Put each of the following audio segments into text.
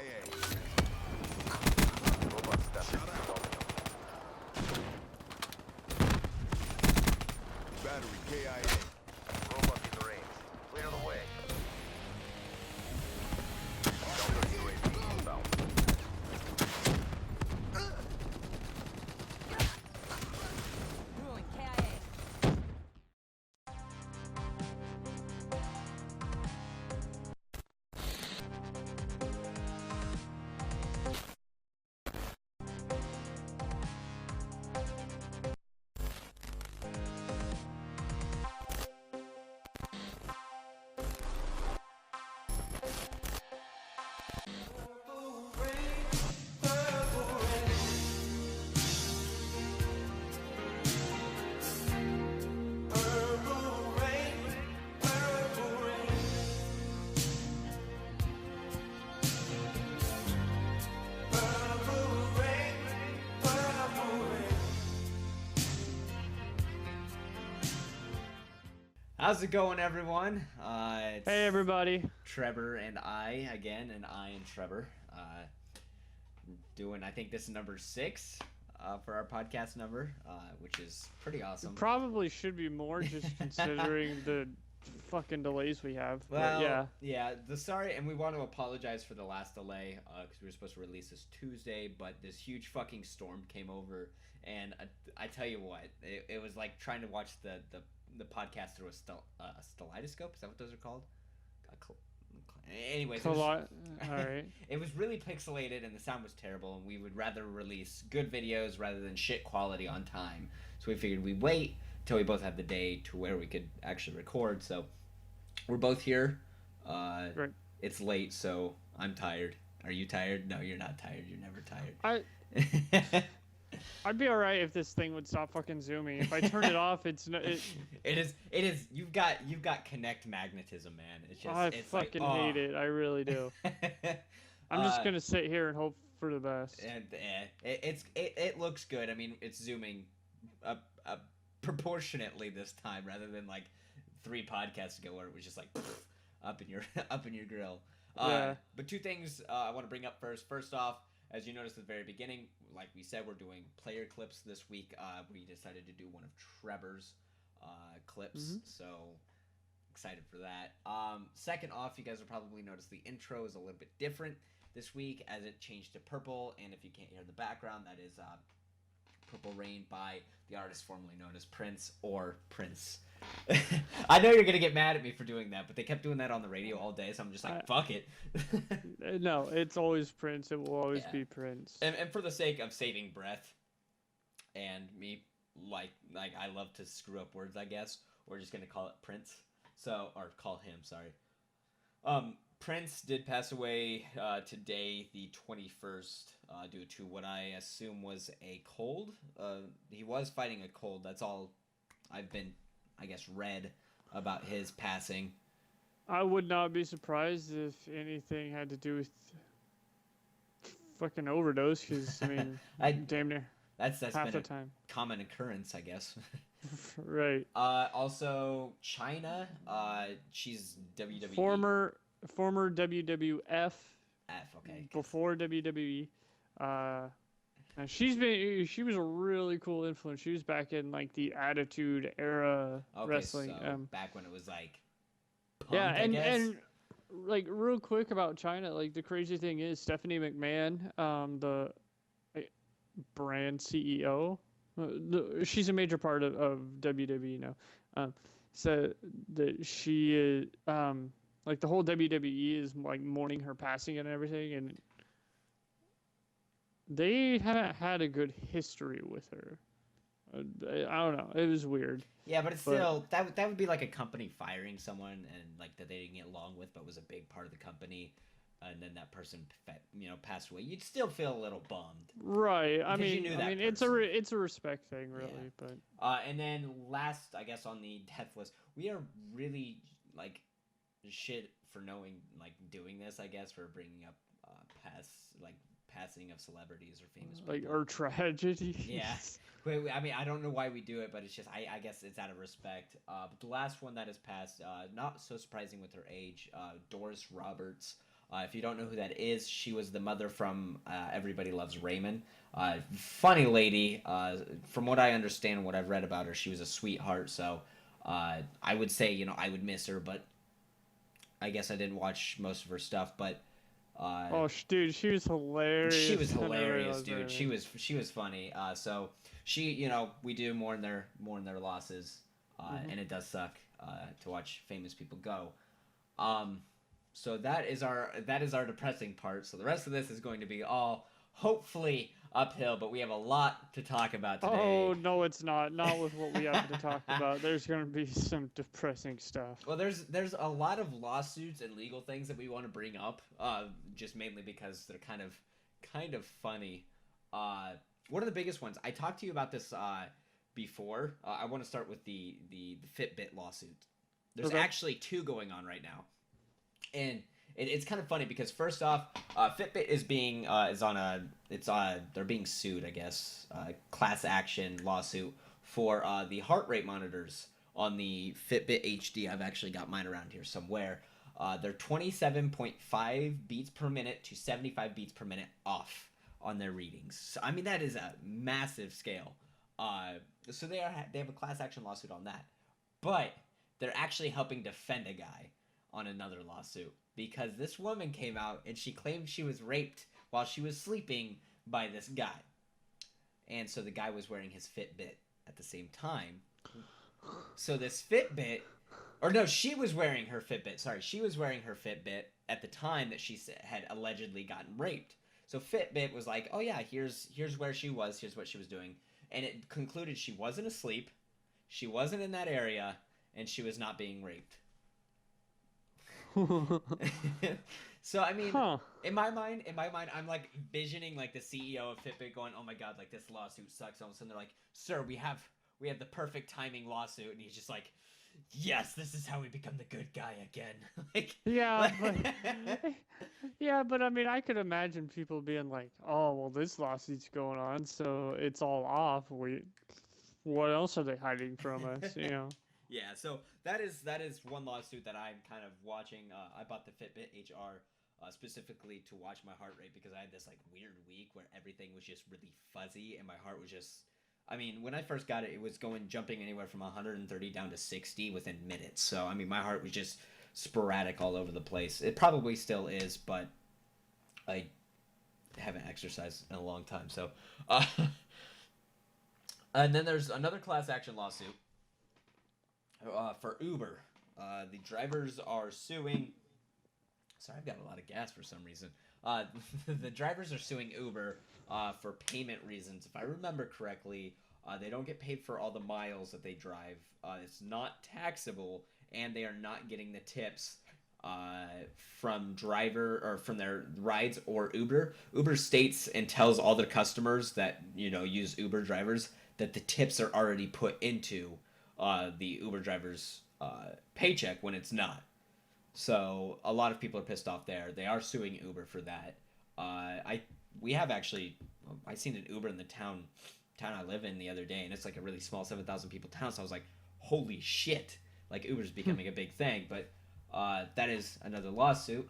KIA. Robot step. Battery KIA. Robot in range. Clear the way. Counter UAV inbound. Ruling KIA. How's it going, everyone? It's Hey everybody. Trebor and I again, and I and Trebor doing. I think this is number 6 for our podcast number, which is pretty awesome. Probably should be more just considering the fucking delays we have. Well, but yeah. And we want to apologize for the last delay because we were supposed to release this Tuesday, but this huge fucking storm came over, and I tell you what, it was like trying to watch the podcast through a kaleidoscope. Is that what those are called? Anyways, all right. it was really pixelated and the sound was terrible, and we would rather release good videos rather than shit quality on time. So we figured we'd wait till we both had the day to where we could actually record. So we're both here. Right. It's late, so I'm tired. Are you tired? No, you're not tired. You're never tired. I'd be alright if this thing would stop fucking zooming. If I turn it off, it's no. It is. You've got Connect magnetism, man. It's just. I it's fucking like, hate it. I really do. I'm just gonna sit here and hope for the best. And it looks good. I mean, it's zooming up proportionately this time, rather than like 3 podcasts ago where it was just like up in your grill. Yeah. But 2 things I want to bring up first. First off, as you noticed at the very beginning, like we said, we're doing player clips this week. We decided to do one of Trebor's clips, so excited for that. Second off, you guys will probably notice the intro is a little bit different this week as it changed to purple, and if you can't hear the background, that is Purple Rain by the artist formerly known as Prince or Prince. I know you're gonna get mad at me for doing that, but they kept doing that on the radio all day, so I'm just like, fuck it. No, it's always Prince. It will always be Prince. And for the sake of saving breath, and me, like I love to screw up words, I guess, we're just gonna call it Prince. Or call him, sorry. Prince did pass away today, the 21st, due to what I assume was a cold. He was fighting a cold. That's all I've been, I guess, read about his passing. I would not be surprised if anything had to do with fucking overdose, because I mean, damn near that's half been the a time. common occurrence, I guess. Right. Also, China. She's WWE. Former WWF. Okay. Before WWE. And she was a really cool influence. She was back in like the Attitude Era wrestling. So back when it was like punk, yeah, I guess. and like real quick about China, like the crazy thing is Stephanie McMahon, the brand CEO, she's a major part of WWE now. So that she is like the whole WWE is like mourning her passing and everything, and they haven't had a good history with her. I don't know. It was weird. Yeah, but it's still that would be like a company firing someone and like that they didn't get along with, but was a big part of the company, and then that person passed away. You'd still feel a little bummed. Right. I Because you mean, knew that it's a respect thing, really. Yeah. But and then last, I guess, on the death list, we are really like shit for doing this. I guess for bringing up passing of celebrities or famous people. Like, or tragedies. Yeah. I mean, I don't know why we do it, but it's just, I guess it's out of respect. But the last one that has passed, not so surprising with her age, Doris Roberts, If you don't know who that is, she was the mother from Everybody Loves Raymond. Funny lady. From what I understand, what I've read about her, she was a sweetheart. So I would say, I would miss her, but I guess I didn't watch most of her stuff. But dude, she was hilarious. she was I never hilarious, realized dude. Raymond. She was funny. So she, we do more in their losses, and it does suck to watch famous people go. So that is our depressing part. So the rest of this is going to be all hopefully uphill, but we have a lot to talk about today. Oh no, it's not. Not with what we have to talk about. There's gonna be some depressing stuff. Well, there's a lot of lawsuits and legal things that we want to bring up, just mainly because they're kind of funny. One of the biggest ones, I talked to you about this before. I want to start with the Fitbit lawsuit. There's actually two going on right now. And it's kind of funny because first off, Fitbit is being they're being sued, I guess, class action lawsuit for the heart rate monitors on the Fitbit HD. I've actually got mine around here somewhere. They're 27.5 beats per minute to 75 beats per minute off on their readings. So, I mean, that is a massive scale. So they have a class action lawsuit on that, but they're actually helping defend a guy on another lawsuit because this woman came out and she claimed she was raped while she was sleeping by this guy. And so the guy was wearing his Fitbit at the same time. So this Fitbit, or no, she was wearing her Fitbit. Sorry, she was wearing her Fitbit at the time that she had allegedly gotten raped. So Fitbit was like, oh yeah, here's where she was, here's what she was doing. And it concluded she wasn't asleep, she wasn't in that area, and she was not being raped. So I mean, in my mind, I'm like visioning like the CEO of Fitbit going, "Oh my god, like this lawsuit sucks." All of a sudden, they're like, "Sir, we have the perfect timing lawsuit," and he's just like, "Yes, this is how we become the good guy again." Like, but I mean, I could imagine people being like, "Oh, well, this lawsuit's going on, so it's all off. What else are they hiding from us?" Yeah, so that is one lawsuit that I'm kind of watching. I bought the Fitbit HR specifically to watch my heart rate because I had this like weird week where everything was just really fuzzy and my heart was just, I mean, when I first got it, it was jumping anywhere from 130 down to 60 within minutes. So I mean, my heart was just sporadic all over the place. It probably still is, but I haven't exercised in a long time. So, and then there's another class action lawsuit. For Uber. The drivers are suing. Sorry, I've got a lot of gas for some reason. The drivers are suing Uber for payment reasons. If I remember correctly, they don't get paid for all the miles that they drive. It's not taxable, and they are not getting the tips from from their rides or Uber. Uber states and tells all their customers that use Uber drivers that the tips are already put into the Uber driver's paycheck when it's not. So a lot of people are pissed off there. They are suing Uber for that. I seen an Uber in the town I live in the other day, and it's like a really small 7,000 people town. So I was like, holy shit! Like Uber's becoming a big thing. But that is another lawsuit.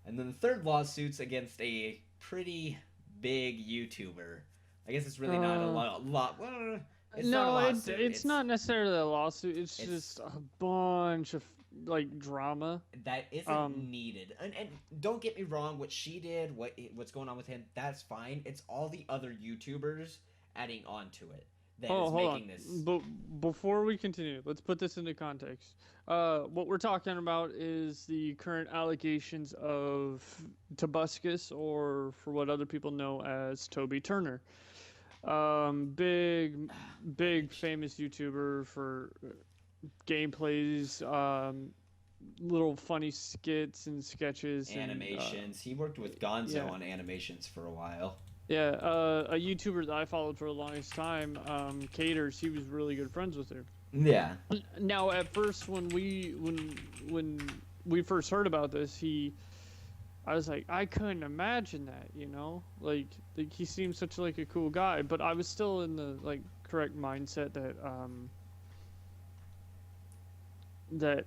And then the third lawsuit's against a pretty big YouTuber. I guess it's really not a lot. Well, it's not necessarily a lawsuit. It's just a bunch of like drama that isn't needed. And don't get me wrong, what she did, what's going on with him, that's fine. It's all the other YouTubers adding on to it that is making this. But before we continue, let's put this into context. What we're talking about is the current allegations of Tobuscus, or for what other people know as Toby Turner. Big famous YouTuber for gameplays, little funny skits and sketches, animations. He worked with Gonzo on animations for a while. Yeah, a YouTuber that I followed for the longest time, Caters. He was really good friends with her. Yeah. Now, at first, when we first heard about this, I was like, I couldn't imagine that, like he seems such like a cool guy, but I was still in the like correct mindset that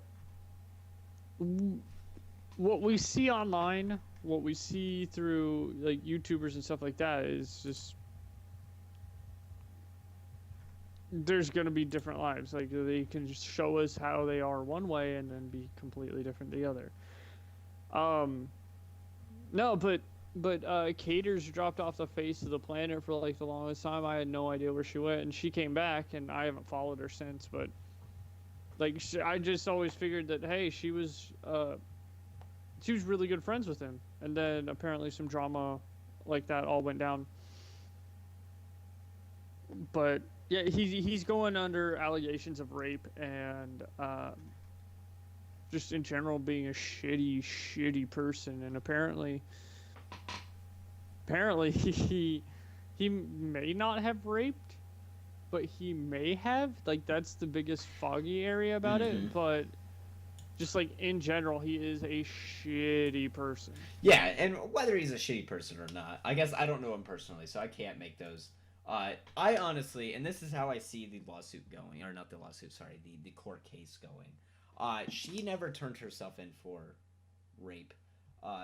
what we see online, what we see through like YouTubers and stuff like that is just there's gonna be different lives. Like they can just show us how they are one way and then be completely different the other. No, but Caters dropped off the face of the planet for like the longest time. I had no idea where she went, and she came back, and I haven't followed her since. But like, I just always figured that hey, she was really good friends with him, and then apparently some drama like that all went down. But yeah, he's going under allegations of rape and just in general being a shitty person, and apparently he may not have raped, but he may have. Like that's the biggest foggy area about it. But just like in general, he is a shitty person. Yeah, and whether he's a shitty person or not, I guess I don't know him personally, so I can't make those. I honestly, and this is how I see the lawsuit going, or not the lawsuit, sorry, the court case going. She never turned herself in for rape.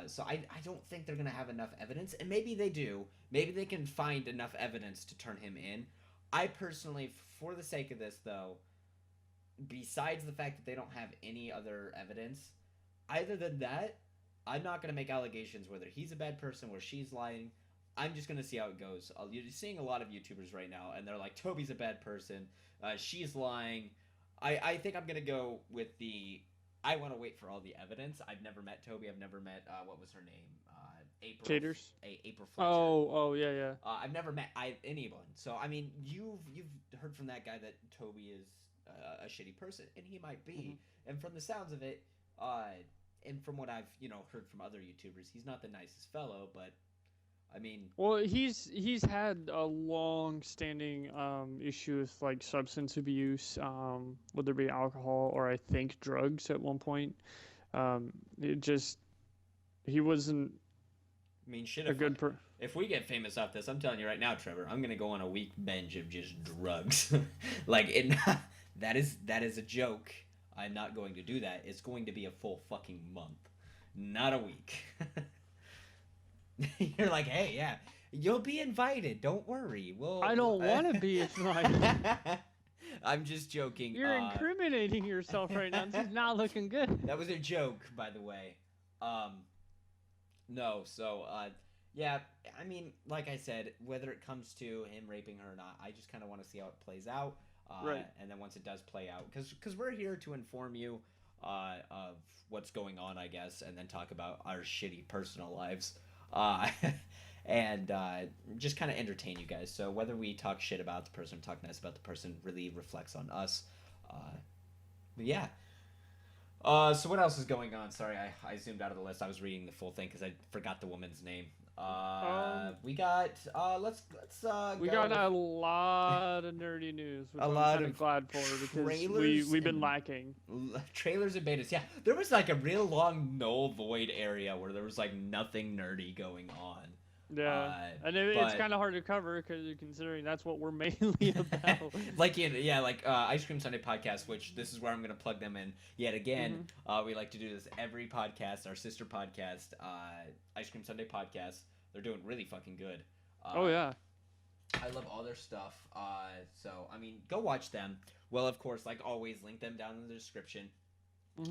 So I don't think they're going to have enough evidence, and maybe they do. Maybe they can find enough evidence to turn him in. I personally, for the sake of this, though, besides the fact that they don't have any other evidence, other than that, I'm not going to make allegations whether he's a bad person, where she's lying. I'm just going to see how it goes. You're seeing a lot of YouTubers right now, and they're like, Toby's a bad person, she's lying. I think I'm going to go with the... I want to wait for all the evidence. I've never met Toby. I've never met, what was her name? April. Caters? April Fletcher. Oh, yeah. I've never met anyone. So, I mean, you've heard from that guy that Toby is a shitty person, and he might be. And from the sounds of it, and from what I've, heard from other YouTubers, he's not the nicest fellow, but I mean... Well, he's had a long-standing issue with like substance abuse, whether it be alcohol or I think drugs at one point. He wasn't. I mean, shit. If we get famous off this, I'm telling you right now, Trevor, I'm gonna go on a week binge of just drugs. That is a joke. I'm not going to do that. It's going to be a full fucking month, not a week. You're like, hey, yeah, you'll be invited. Don't worry. I don't want to be invited. I'm just joking. You're incriminating yourself right now. This is not looking good. That was a joke, by the way. No, so, yeah, I mean, like I said, whether it comes to him raping her or not, I just kind of want to see how it plays out. Right. And then once it does play out, because we're here to inform you of what's going on, I guess, and then talk about our shitty personal lives. And just kind of entertain you guys. So whether we talk shit about the person or talk nice about the person really reflects on us. But yeah. So what else is going on? Sorry, I zoomed out of the list. I was reading the full thing because I forgot the woman's name. We got we got a lot of nerdy news, which I'm kind of glad for because we've been lacking. Trailers and betas. Yeah, there was like a real long null void area where there was like nothing nerdy going on. Yeah, and it's kind of hard to cover because considering that's what we're mainly about. Ice Cream Sunday podcast, which this is where I'm going to plug them in yet again. We like to do this every podcast, our sister podcast, Ice Cream Sunday podcast. They're doing really fucking good. Oh yeah, I love all their stuff. So I mean, go watch them. Well, of course, like always, link them down in the description.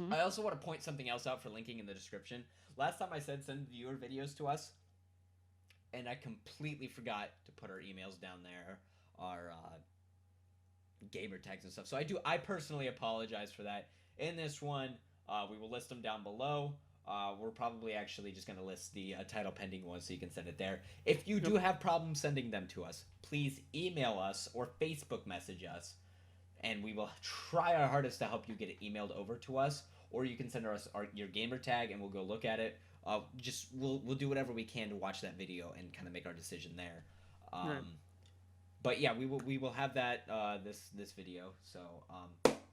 I also want to point something else out for linking in the description. Last time I said send viewer videos to us. And I completely forgot to put our emails down there, our gamer tags and stuff. So I personally apologize for that. In this one, we will list them down below. We're probably actually just going to list the title pending one so you can send it there. If you do have problems sending them to us, please email us or Facebook message us. And we will try our hardest to help you get it emailed over to us. Or you can send us your gamer tag and we'll go look at it. We'll do whatever we can to watch that video and kind of make our decision there. Right. But yeah, we will have that this video. So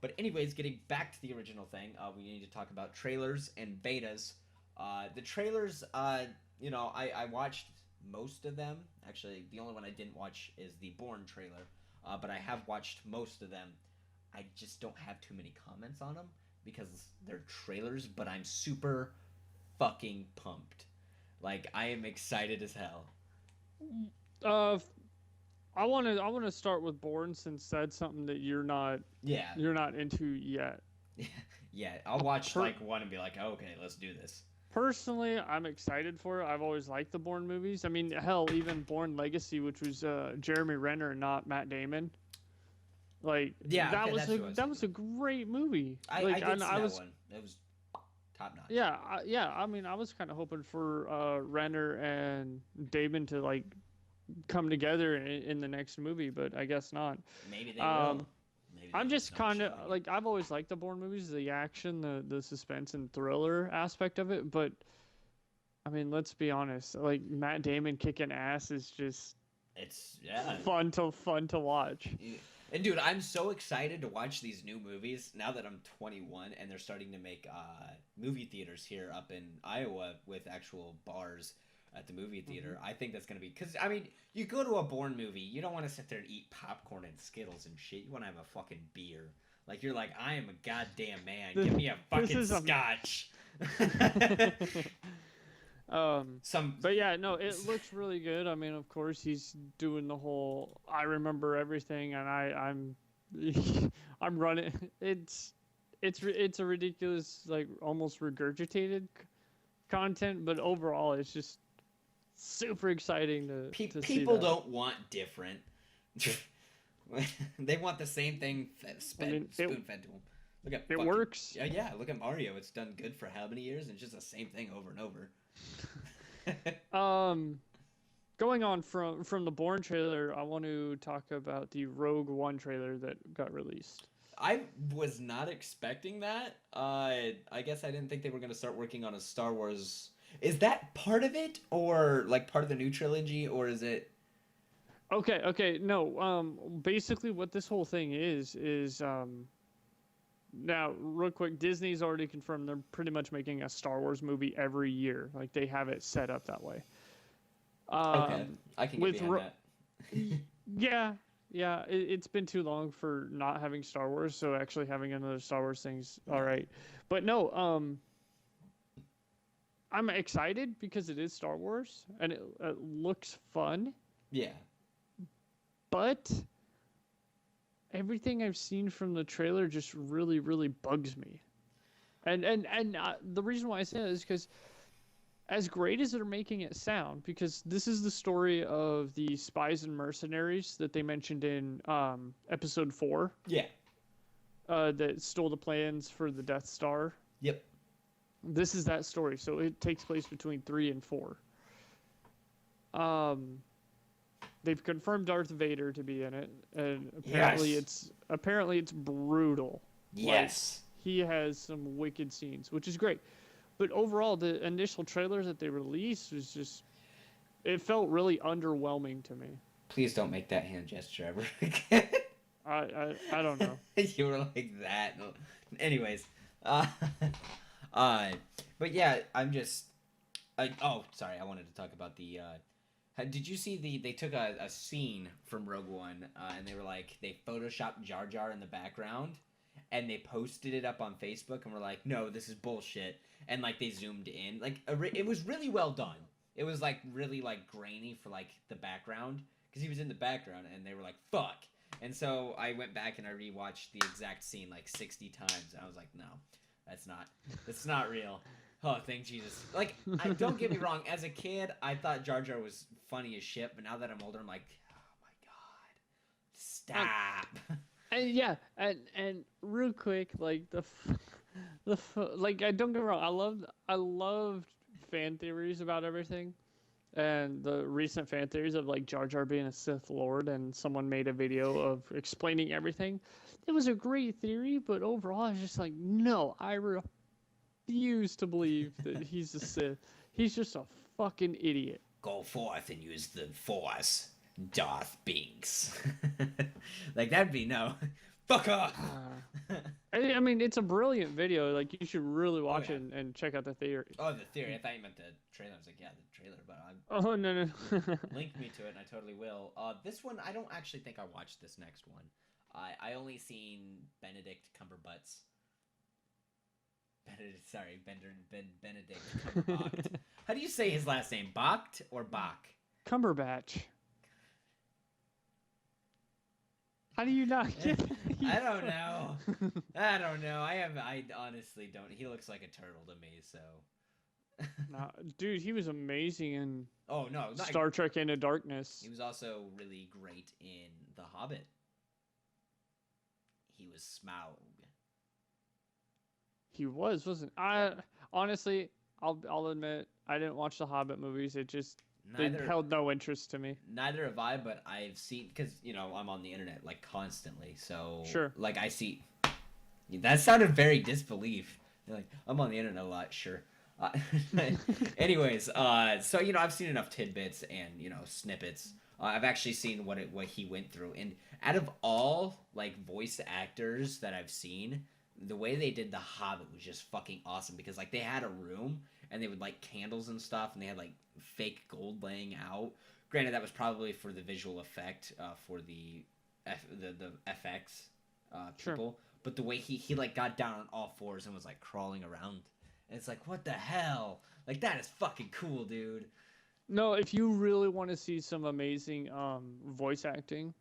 but anyways, getting back to the original thing, we need to talk about trailers and betas. The trailers, I watched most of them. Actually, the only one I didn't watch is the Born trailer. But I have watched most of them. I just don't have too many comments on them because they're trailers. But I'm super fucking pumped. Like, I am excited as hell. I want to start with Bourne since that's something that you're not Yeah. into yet. Yeah, I'll watch like one and be like, oh, okay, let's do this. Personally, I'm excited for it. I've always liked the Bourne movies. I mean, hell, even Bourne Legacy, which was Jeremy Renner and not Matt Damon. Like, Yeah, that okay, that was a great movie. I Like, did see that one. It was top notch. Yeah, I mean, I was kind of hoping for Renner and Damon to like come together in the next movie, but I guess not. Maybe they will. I'm just kind of like, I've always liked the Bourne movies, the action, the suspense and thriller aspect of it. But I mean, let's be honest, like Matt Damon kicking ass is just fun to watch. And dude, I'm so excited to watch these new movies now that I'm 21 and they're starting to make movie theaters here up in Iowa with actual bars at the movie theater. I think that's going to be... Because, I mean, you go to a Bourne movie, you don't want to sit there and eat popcorn and Skittles and shit. You want to have a fucking beer. Like, you're like, I am a goddamn man. Give me a fucking scotch. But yeah, no, it looks really good. I mean, of course, he's doing the whole I remember everything and I'm I'm running. It's a ridiculous, like almost regurgitated content, but overall it's just super exciting to people see don't want different. They want the same thing spoon fed to them. Look at it works. Yeah, look at Mario. It's done good for how many years, and it's just the same thing over and over. Going on from the Bourne trailer, I want to talk about the Rogue One trailer that got released. I was not expecting that. I guess I didn't think they were going to start working on a Star Wars. Is that part of it, or like part of the new trilogy, or is it? Okay, no. Basically, what this whole thing is now, real quick, Disney's already confirmed they're pretty much making a Star Wars movie every year. Like, they have it set up that way. Okay, I can get behind that. Yeah. It's been too long for not having Star Wars, so actually having another Star Wars thing's all right. But no, I'm excited because it is Star Wars, and it looks fun. Yeah. But everything I've seen from the trailer just really, really bugs me. And the reason why I say that is because as great as they're making it sound, because this is the story of the spies and mercenaries that they mentioned in episode 4. Yeah. That stole the plans for the Death Star. Yep. This is that story, so it takes place between 3 and 4. They've confirmed Darth Vader to be in it, and apparently it's brutal. Yes. Like, he has some wicked scenes, which is great. But overall, the initial trailers that they released was just, it felt really underwhelming to me. Please don't make that hand gesture ever again. I don't know. You were like that. Anyways, but yeah, I'm just. Sorry. I wanted to talk about the. Did you see they took a scene from Rogue One and they were like, they photoshopped Jar Jar in the background and they posted it up on Facebook and were like, no, this is bullshit. And like they zoomed in, like it was really well done. It was like really like grainy for like the background because he was in the background and they were like, fuck. And so I went back and I rewatched the exact scene like 60 times and I was like, no, that's not real. Oh, thank Jesus. Like, don't get me wrong. As a kid, I thought Jar Jar was funny as shit, but now that I'm older, I'm like, oh my God, stop. And real quick, like like, don't get me wrong. I loved fan theories about everything, and the recent fan theories of like Jar Jar being a Sith Lord, and someone made a video of explaining everything. It was a great theory, but overall, I was just like, no, I refuse to believe that he's a Sith. He's just a fucking idiot. Go forth and use the Force, Darth Binks. Like, that'd be no. Fuck off. I mean, it's a brilliant video. Like, you should really watch it and check out the theory. Oh, the theory. I thought you meant the trailer. I was like, yeah, the trailer, but Oh, no. link me to it, and I totally will. This one, I don't actually think I watched this next one. I only seen Benedict Sorry, Benedict Cumberbatch. How do you say his last name? Bacht or Bach? Cumberbatch. How do you not get? I don't know. I don't know. I honestly don't. He looks like a turtle to me. So. Nah, dude, he was amazing in Oh no, not, Star Trek Into Darkness. He was also really great in The Hobbit. He was Smaug. He wasn't. I honestly, I'll admit, I didn't watch the Hobbit movies. It just they held no interest to me. Neither have I, but I've seen, because I'm on the internet like constantly, so sure. Like I see. That sounded very disbelief. Like, I'm on the internet a lot, sure. Anyways, so I've seen enough tidbits and snippets. I've actually seen what he went through, and out of all like voice actors that I've seen, the way they did the Hobbit was just fucking awesome, because like they had a room and they would light candles and stuff, and they had like fake gold laying out. Granted, that was probably for the visual effect for the FX people, sure. But the way he like got down on all fours and was like crawling around. And it's like, what the hell? Like, that is fucking cool, dude. No, if you really want to see some amazing voice acting,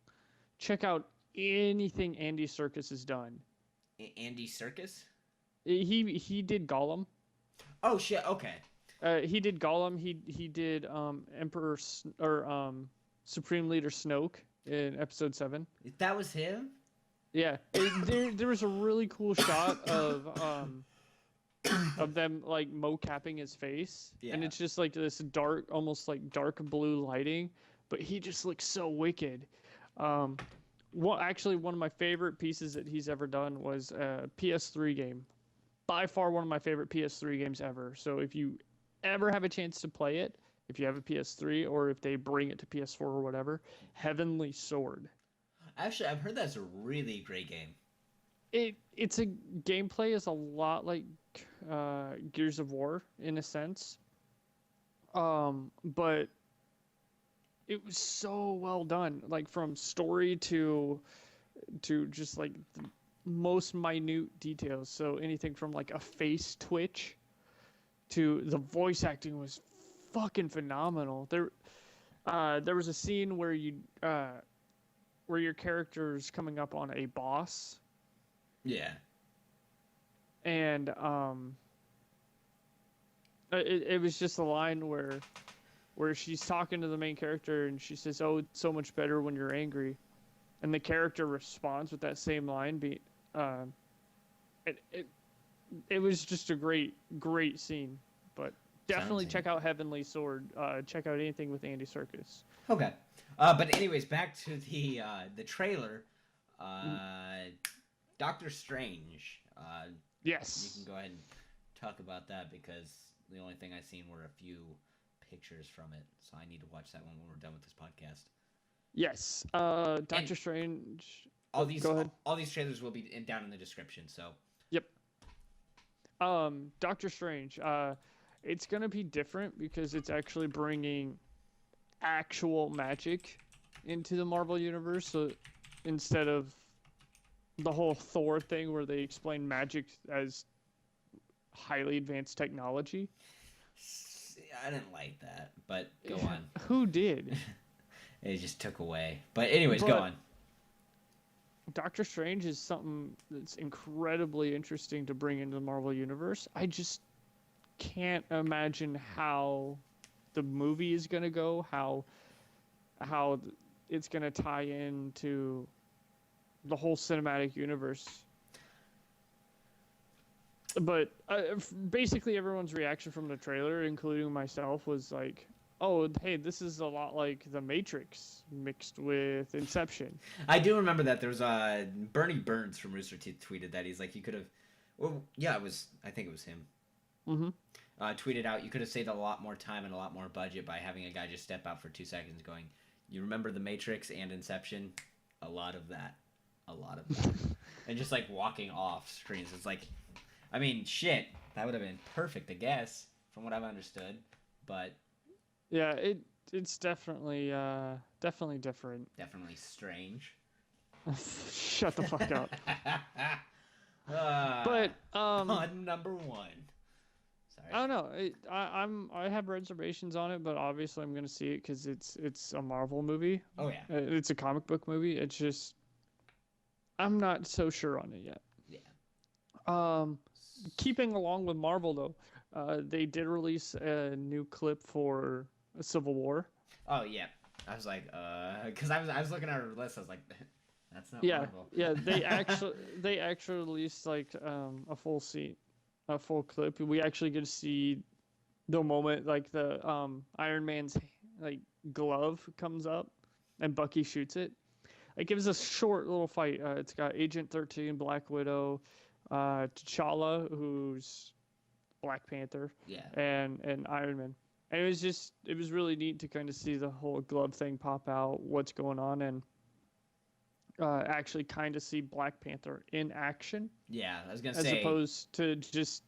check out anything Andy Serkis has done. Andy Serkis? He did Gollum. Oh shit! Okay. He did Gollum. He did Supreme Leader Snoke in Episode 7. That was him? Yeah. There was a really cool shot of them like mocapping his face, yeah. And it's just like this dark, almost like dark blue lighting, but he just looks so wicked. Actually, one of my favorite pieces that he's ever done was a PS3 game. By far one of my favorite PS3 games ever. So if you ever have a chance to play it, if you have a PS3 or if they bring it to PS4 or whatever, Heavenly Sword. Actually, I've heard that's a really great game. It's a gameplay is a lot like Gears of War in a sense, but it was so well done, like from story to just like the most minute details. So anything from like a face twitch to the voice acting was fucking phenomenal. There was a scene where where your character's coming up on a boss. Yeah. And it was just a line where she's talking to the main character and she says, "Oh, it's so much better when you're angry," and the character responds with that same line. It was just a great scene. But definitely check out Heavenly Sword. Check out anything with Andy Serkis. Okay. But anyways, back to the trailer. Doctor Strange. Yes. You can go ahead and talk about that, because the only thing I've seen were a few pictures from it. So I need to watch that one when we're done with this podcast. Yes. Doctor Strange. All these go ahead. All these trailers will be down in the description. So. Yep. Doctor Strange. It's gonna be different because it's actually bringing actual magic into the Marvel universe. So instead of the whole Thor thing where they explain magic as highly advanced technology. I didn't like that, but go on. Who did? It just took away. But anyways, go on. Doctor Strange is something that's incredibly interesting to bring into the Marvel universe. I just can't imagine how the movie is going to go, how it's going to tie into the whole cinematic universe. But basically everyone's reaction from the trailer, including myself, was like, oh, hey, this is a lot like The Matrix mixed with Inception. I do remember that. There was Bernie Burns from Rooster Teeth tweeted that. He's like, you could have... Well, yeah, I think it was him. Mm-hmm. Tweeted out, you could have saved a lot more time and a lot more budget by having a guy just step out for 2 seconds going, you remember The Matrix and Inception? A lot of that. And just like walking off screens. It's like, I mean, shit, that would have been perfect, I guess, from what I've understood. But yeah, it's definitely different. Definitely strange. Shut the fuck up. But pun number one. Sorry. I don't know. I have reservations on it, but obviously I'm gonna see it because it's a Marvel movie. Oh yeah. It's a comic book movie. It's just I'm not so sure on it yet. Yeah. Keeping along with Marvel though, they did release a new clip for Civil War. Oh yeah. I was like, because I was looking at her list. I was like, that's not Yeah, Marvel. yeah. They actually released like a full clip. We actually get to see the moment like the Iron Man's like glove comes up and Bucky shoots it. It gives a short little fight. It's got Agent 13, Black Widow, T'Challa, who's Black Panther, Yeah. and Iron Man. And it was really neat to kind of see the whole glove thing pop out, what's going on, and actually kind of see Black Panther in action. Yeah, I was gonna as say. Opposed to just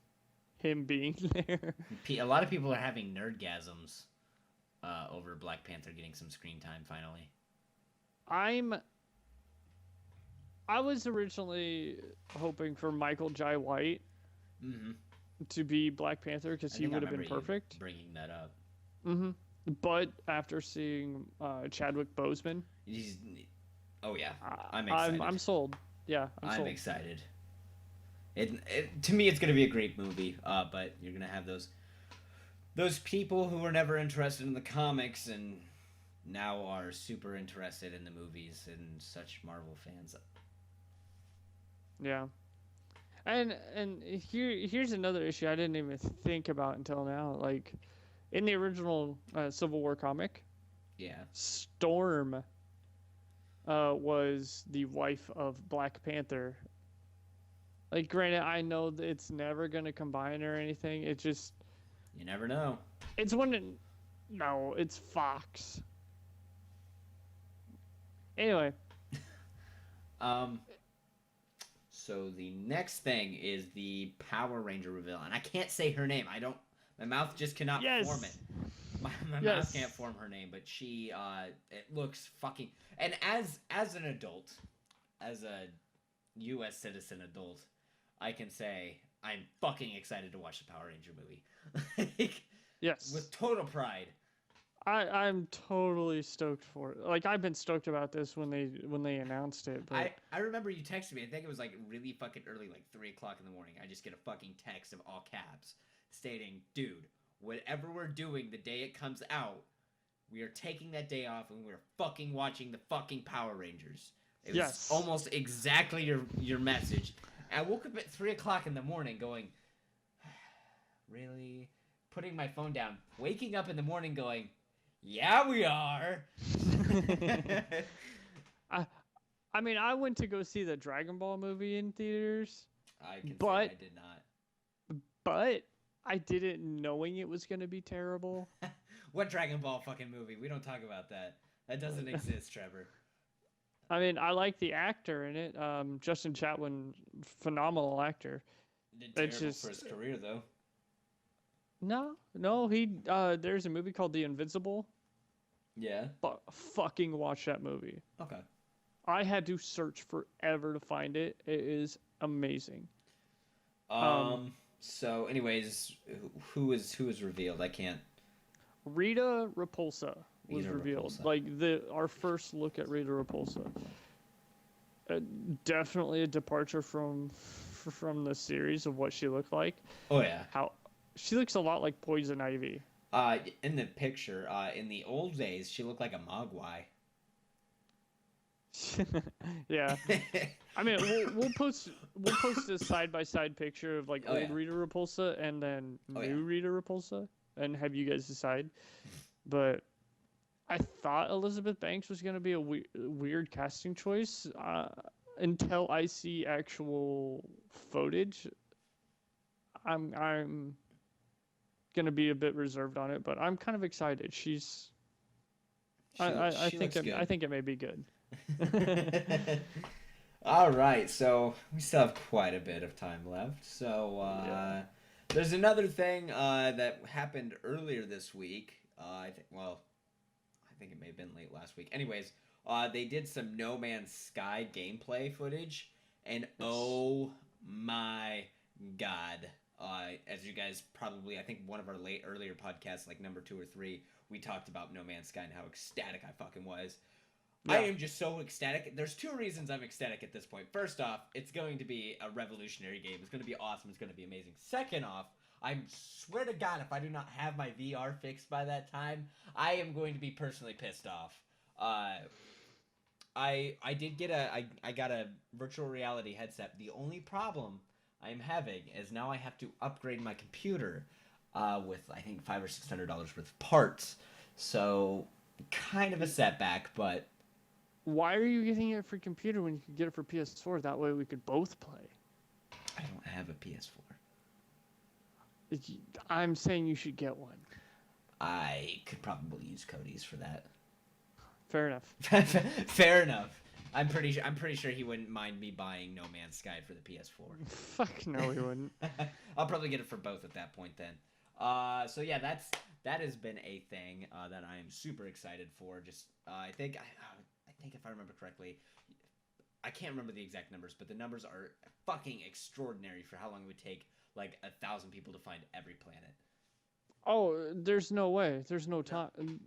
him being there. A lot of people are having nerdgasms over Black Panther getting some screen time finally. I was originally hoping for Michael Jai White to be Black Panther because he would have been perfect. Bringing that up. But after seeing Chadwick Boseman, oh yeah, I'm excited. I'm sold. Yeah, I'm sold. Excited. To me, it's gonna be a great movie. But you're gonna have those people who were never interested in the comics and now are super interested in the movies and such Marvel fans. Yeah. And here's another issue I didn't even think about until now. Like, in the original Civil War comic, yeah, Storm was the wife of Black Panther. Like, granted, I know that it's never gonna combine or anything. It just you never know. It's no, it's Fox. Anyway. So the next thing is the Power Ranger reveal, and I can't say her name. My mouth just cannot form it. My mouth can't form her name, but she, it looks fucking. And as an adult, as a U.S. citizen adult, I can say I'm fucking excited to watch the Power Ranger movie. Yes. With total pride. I'm totally stoked for it. Like, I've been stoked about this when they announced it. But I remember you texted me. I think it was like really fucking early, like 3 o'clock in the morning. I just get a fucking text of all caps stating, "Dude, whatever we're doing the day it comes out, we are taking that day off and we're fucking watching the fucking Power Rangers." It was almost exactly your message. I woke up at 3 o'clock in the morning going, really? Putting my phone down, waking up in the morning going, yeah, we are. I mean, I went to go see the Dragon Ball movie in theaters. I can say I did not. But I didn't knowing it was going to be terrible. What Dragon Ball fucking movie? We don't talk about that. That doesn't exist, Trevor. I mean, I like the actor in it. Justin Chatwin, phenomenal actor. Did terrible for his career, though. No, he there's a movie called The Invincible. Yeah. But fucking watch that movie. Okay. I had to search forever to find it. It is amazing. So anyways, who is revealed? I can't. Rita Repulsa was revealed. Repulsa. Like our first look at Rita Repulsa. Definitely a departure from the series of what she looked like. Oh yeah. She looks a lot like Poison Ivy. In the picture, in the old days, she looked like a Mogwai. Yeah. I mean, we'll post a side by side picture of like old Rita Repulsa and then new Rita Repulsa, and have you guys decide. But I thought Elizabeth Banks was gonna be a weird casting choice until I see actual footage. I'm gonna be a bit reserved on it, but I'm kind of excited. I think it may be good. All right, so we still have quite a bit of time left. So there's another thing that happened earlier this week. I think it may have been late last week. Anyways, they did some No Man's Sky gameplay footage, and oh my God. As you guys probably, I think one of our earlier podcasts, like number 2 or 3, we talked about No Man's Sky and how ecstatic I fucking was. Yeah. I am just so ecstatic. There's 2 reasons I'm ecstatic at this point. First off, it's going to be a revolutionary game. It's going to be awesome. It's going to be amazing. Second off, I swear to God, if I do not have my VR fixed by that time, I am going to be personally pissed off. I did get I got a virtual reality headset. The only problem I'm having is now I have to upgrade my computer with I think $500 or $600 worth of parts. So kind of a setback, but Why are you getting it for computer when you could get it for PS4? That way we could both play. I don't have a PS4. I'm saying you should get one. I could probably use Cody's for that. Fair enough. Fair enough. I'm pretty sure he wouldn't mind me buying No Man's Sky for the PS4. Fuck no, he wouldn't. I'll probably get it for both at that point then. So yeah, that has been a thing that I am super excited for. Just I think if I remember correctly, I can't remember the exact numbers, but the numbers are fucking extraordinary for how long it would take like 1,000 people to find every planet. Oh, there's no way. There's no time.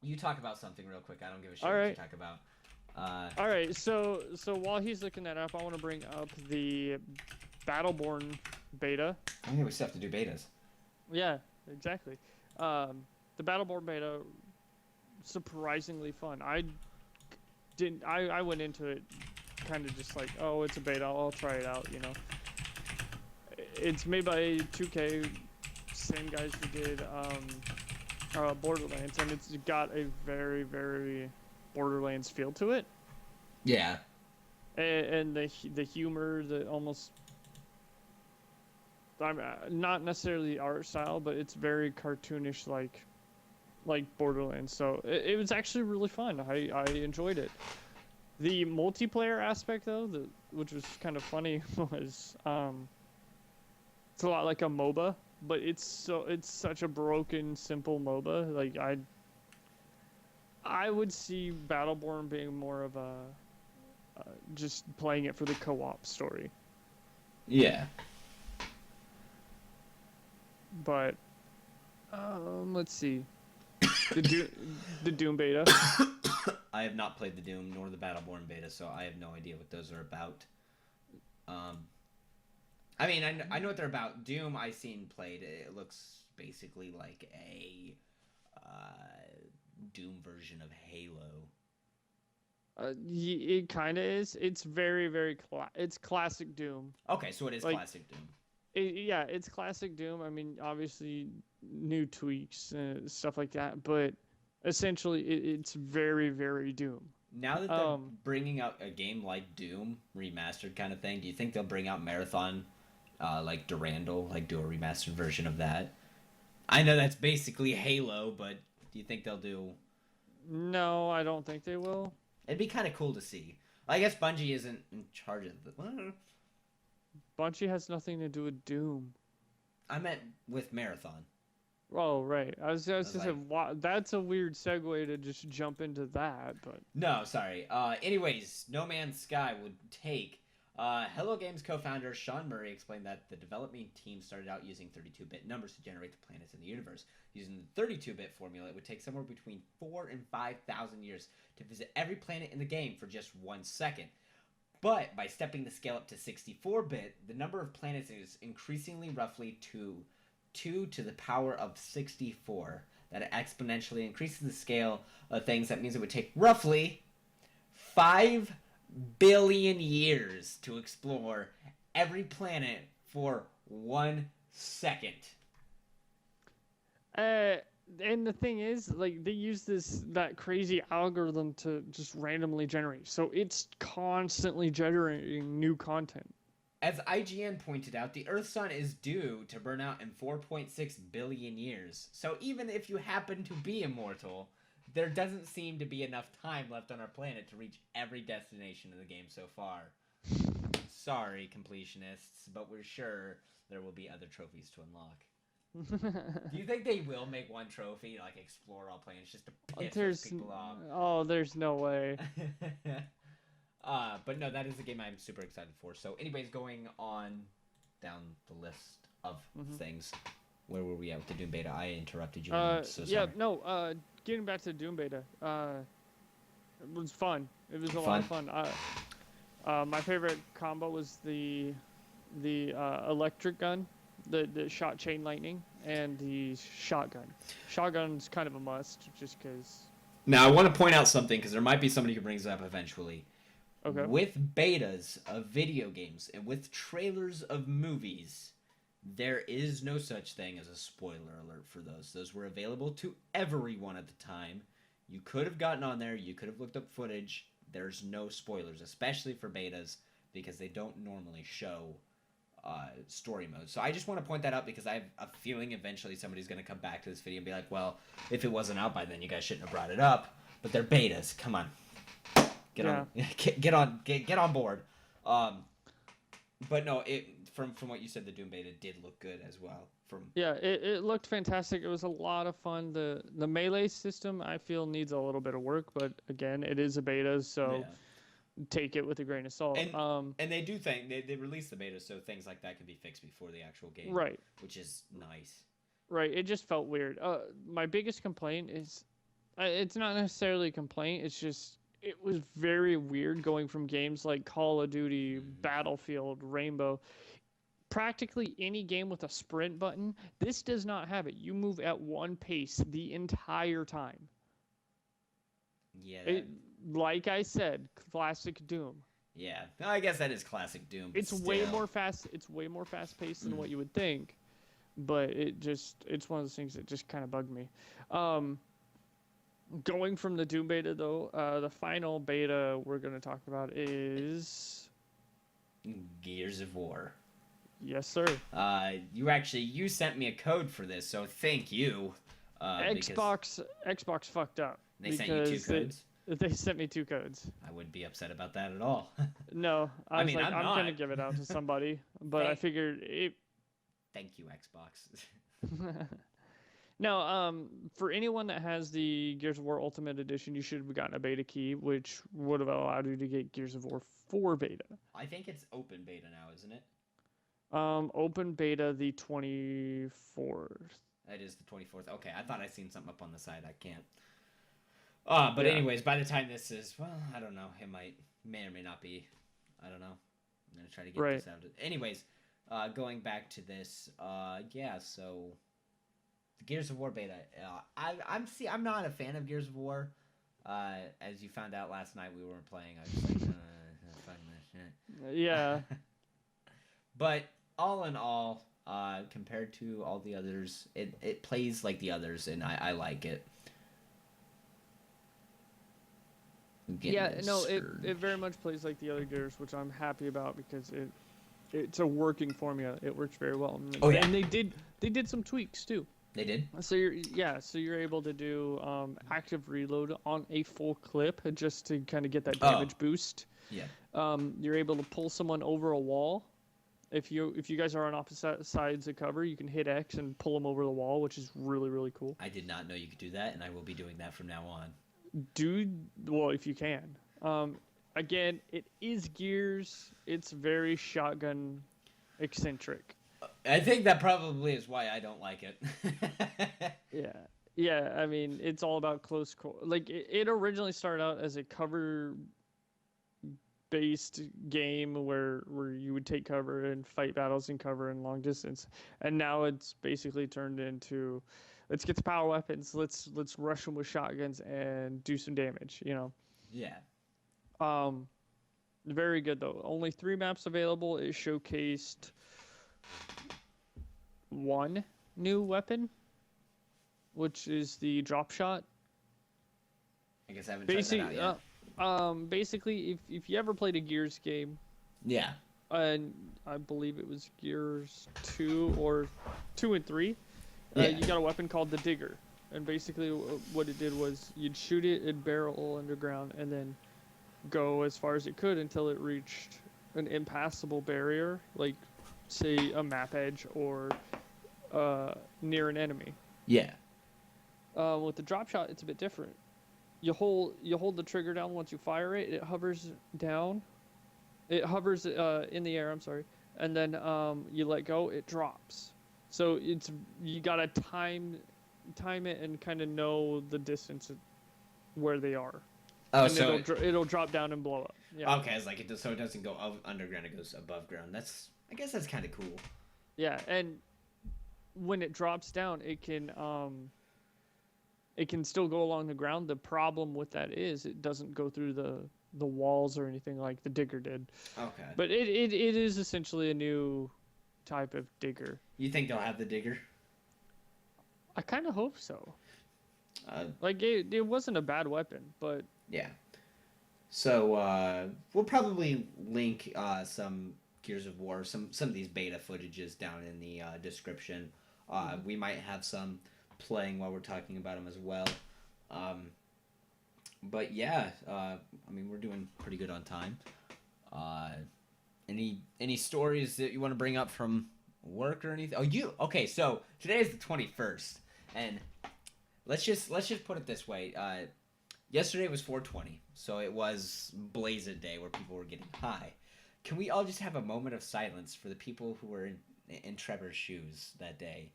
You talk about something real quick. I don't give a shit All what you right. talk about. All right, so while he's looking that up, I want to bring up the Battleborn beta. I think we still have to do betas. Yeah, exactly. The Battleborn beta, surprisingly fun. I went into it kind of just like, oh, it's a beta. I'll try it out. You know. It's made by 2K, same guys who did Borderlands, and it's got a very, very Borderlands feel to it. Yeah. And the humor, the almost, not necessarily art style, but it's very cartoonish, like Borderlands. So it was actually really fun. I enjoyed it. The multiplayer aspect, though, which was kind of funny, was it's a lot like a MOBA, but it's such a broken, simple MOBA. Like I would see Battleborn being more of a just playing it for the co-op story. Yeah. But let's see. The Doom beta. I have not played the Doom nor the Battleborn beta, so I have no idea what those are about. I mean, I know what they're about. Doom I've seen played. It looks basically like a Doom version of Halo. It kind of is. It's very, very it's classic Doom. Okay, so it is Like, classic Doom. Yeah, it's classic Doom. I mean, obviously, new tweaks and stuff like that, but essentially, it's very, very Doom. Now that they're bringing out a game like Doom remastered kind of thing, do you think they'll bring out Marathon, like Durandal, like do a remastered version of that? I know that's basically Halo, but do you think they'll do? No, I don't think they will. It'd be kind of cool to see. I guess Bungie isn't in charge of the. Bungie has nothing to do with Doom. I meant with Marathon. Oh, right. I was just like- saying, that's a weird segue to just jump into that, but... No, sorry. Anyways, No Man's Sky would take... Hello Games co-founder Sean Murray explained that the development team started out using 32-bit numbers to generate the planets in the universe. Using the 32-bit formula, it would take somewhere between 4,000 and 5,000 years to visit every planet in the game for just 1 second. But by stepping the scale up to 64-bit, the number of planets is increasingly roughly to 2 to the power of 64. That exponentially increases the scale of things. That means it would take roughly 5 billion years to explore every planet for 1 second. And the thing is, like, they use that crazy algorithm to just randomly generate. So it's constantly generating new content. As IGN pointed out, the Earth Sun is due to burn out in 4.6 billion years. So even if you happen to be immortal, there doesn't seem to be enough time left on our planet to reach every destination in the game so far. Sorry, completionists, but we're sure there will be other trophies to unlock. Do you think they will make one trophy, like explore all planets, just to piss those people off? Oh, there's no way. But no, that is a game I'm super excited for. So, anyways, going on down the list of things. Where were we at with the Doom beta? I interrupted you. I'm so yeah, sorry. no. Getting back to Doom beta. It was fun. It was a lot of fun. My favorite combo was the electric gun, the shot chain lightning, and the shotgun. Shotgun's kind of a must, just because. Now, I want to point out something because there might be somebody who brings it up eventually. Okay. With betas of video games and with trailers of movies, there is no such thing as a spoiler alert for those. Those were available to everyone at the time. You could have gotten on there. You could have looked up footage. There's no spoilers, especially for betas, because they don't normally show story mode. So I just want to point that out because I have a feeling eventually somebody's going to come back to this video and be like, well, if it wasn't out by then, you guys shouldn't have brought it up. But they're betas. Come on. Get on board. But no, from what you said, the Doom beta did look good as well. It looked fantastic. It was a lot of fun. The melee system I feel needs a little bit of work, but again, it is a beta, so take it with a grain of salt. And they do think they release the beta so things like that can be fixed before the actual game, right? Which is nice. Right. It just felt weird. My biggest complaint is, it's not necessarily a complaint. It's just it was very weird going from games like Call of Duty, Battlefield, Rainbow. Practically any game with a sprint button, this does not have it. You move at one pace the entire time. Yeah. Like I said, classic Doom. Yeah, I guess that is classic Doom. It's way more fast. It's way more fast paced than what you would think, but it's one of those things that just kind of bugged me. Going from the Doom beta though, the final beta we're going to talk about is Gears of War. Yes, sir. You sent me a code for this, so thank you. Xbox fucked up. They sent you 2 codes? They sent me 2 codes. I wouldn't be upset about that at all. No, I was I'm going to give it out to somebody, but I figured it... Thank you, Xbox. No, for anyone that has the Gears of War Ultimate Edition, you should have gotten a beta key, which would have allowed you to get Gears of War 4 beta. I think it's open beta now, isn't it? Open beta the 24th. That is the 24th. Okay, I thought I seen something up on the side. I can't. But anyways, by the time this is, well, I don't know. It may or may not be. I don't know. I'm gonna try to get this out. Anyways, going back to this, so the Gears of War beta. I'm not a fan of Gears of War. As you found out last night, we weren't playing. I was just like, fucking this shit. Yeah. But all in all, compared to all the others, it plays like the others, and I like it. It very much plays like the other Gears, which I'm happy about because it's a working formula. It works very well. And they did some tweaks too. They did. So you're able to do active reload on a full clip just to kind of get that damage boost. Yeah. You're able to pull someone over a wall. If you guys are on opposite sides of cover, you can hit X and pull them over the wall, which is really, really cool. I did not know you could do that, and I will be doing that from now on. Well, if you can. Again, it is Gears. It's very shotgun eccentric. I think that probably is why I don't like it. Yeah. I mean, it's all about close call. Like it originally started out as a cover based game where you would take cover and fight battles in cover and long distance, and now it's basically turned into let's get the power weapons, let's rush them with shotguns and do some damage, Yeah. Very good though. Only 3 maps available. It showcased 1 new weapon, which is the drop shot. I guess I haven't tried that out yet. Basically, if you ever played a Gears game, yeah, and I believe it was Gears 2 or 2 and 3, yeah. You got a weapon called the Digger, and basically what it did was you'd shoot it, it'd barrel underground, and then go as far as it could until it reached an impassable barrier, like say a map edge or near an enemy. Yeah. With the drop shot, it's a bit different. you hold the trigger down once you fire it. It hovers down. It hovers in the air. I'm sorry, and then you let go. It drops. So you gotta time it and kind of know the distance where they are. Oh, and so it'll drop down and blow up. Yeah. okay, it's like so it doesn't go underground; it goes above ground. I guess that's kind of cool. Yeah, and when it drops down, it can still go along the ground. The problem with that is it doesn't go through the walls or anything like the digger did. Okay. But it is essentially a new type of digger. You think they'll have the digger? I kind of hope so. Like it wasn't a bad weapon, but yeah. So we'll probably link some Gears of War, some of these beta footages down in the description. We might have some playing while we're talking about them as well. But yeah, I mean we're doing pretty good on time. Any stories that you want to bring up from work or anything? Okay? So today is the 21st, and let's just put it this way. Yesterday was 420, so it was Blazed Day where people were getting high. Can we all just have a moment of silence for the people who were in Trevor's shoes that day?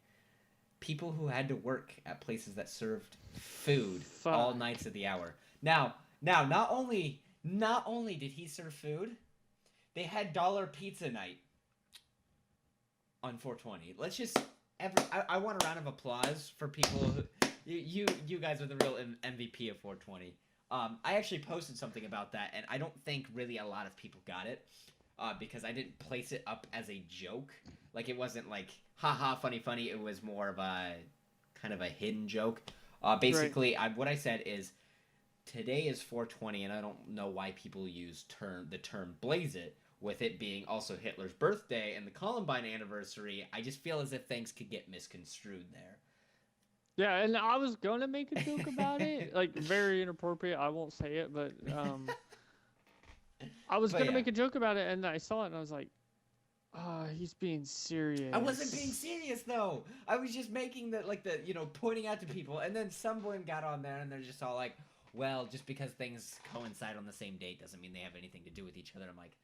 People who had to work at places that served food all nights of the hour. Now, not only did he serve food, they had dollar pizza night on 420. Let's just I want a round of applause for people who you guys are the real MVP of 420. I actually posted something about that, and I don't think really a lot of people got it. Because I didn't place it up as a joke. Like, it wasn't like, haha, funny. It was more of a kind of a hidden joke. Basically, right. What I said is, today is 420, and I don't know why people use the term blaze it, with it being also Hitler's birthday and the Columbine anniversary. I just feel as if things could get misconstrued there. Yeah, and I was going to make a joke about it. Like, very inappropriate. I won't say it, but... I was going to make a joke about it, and I saw it, and I was like, he's being serious. I wasn't being serious, though. I was just making pointing out to people, and then someone got on there, and they're just all like, well, just because things coincide on the same date doesn't mean they have anything to do with each other. I'm like,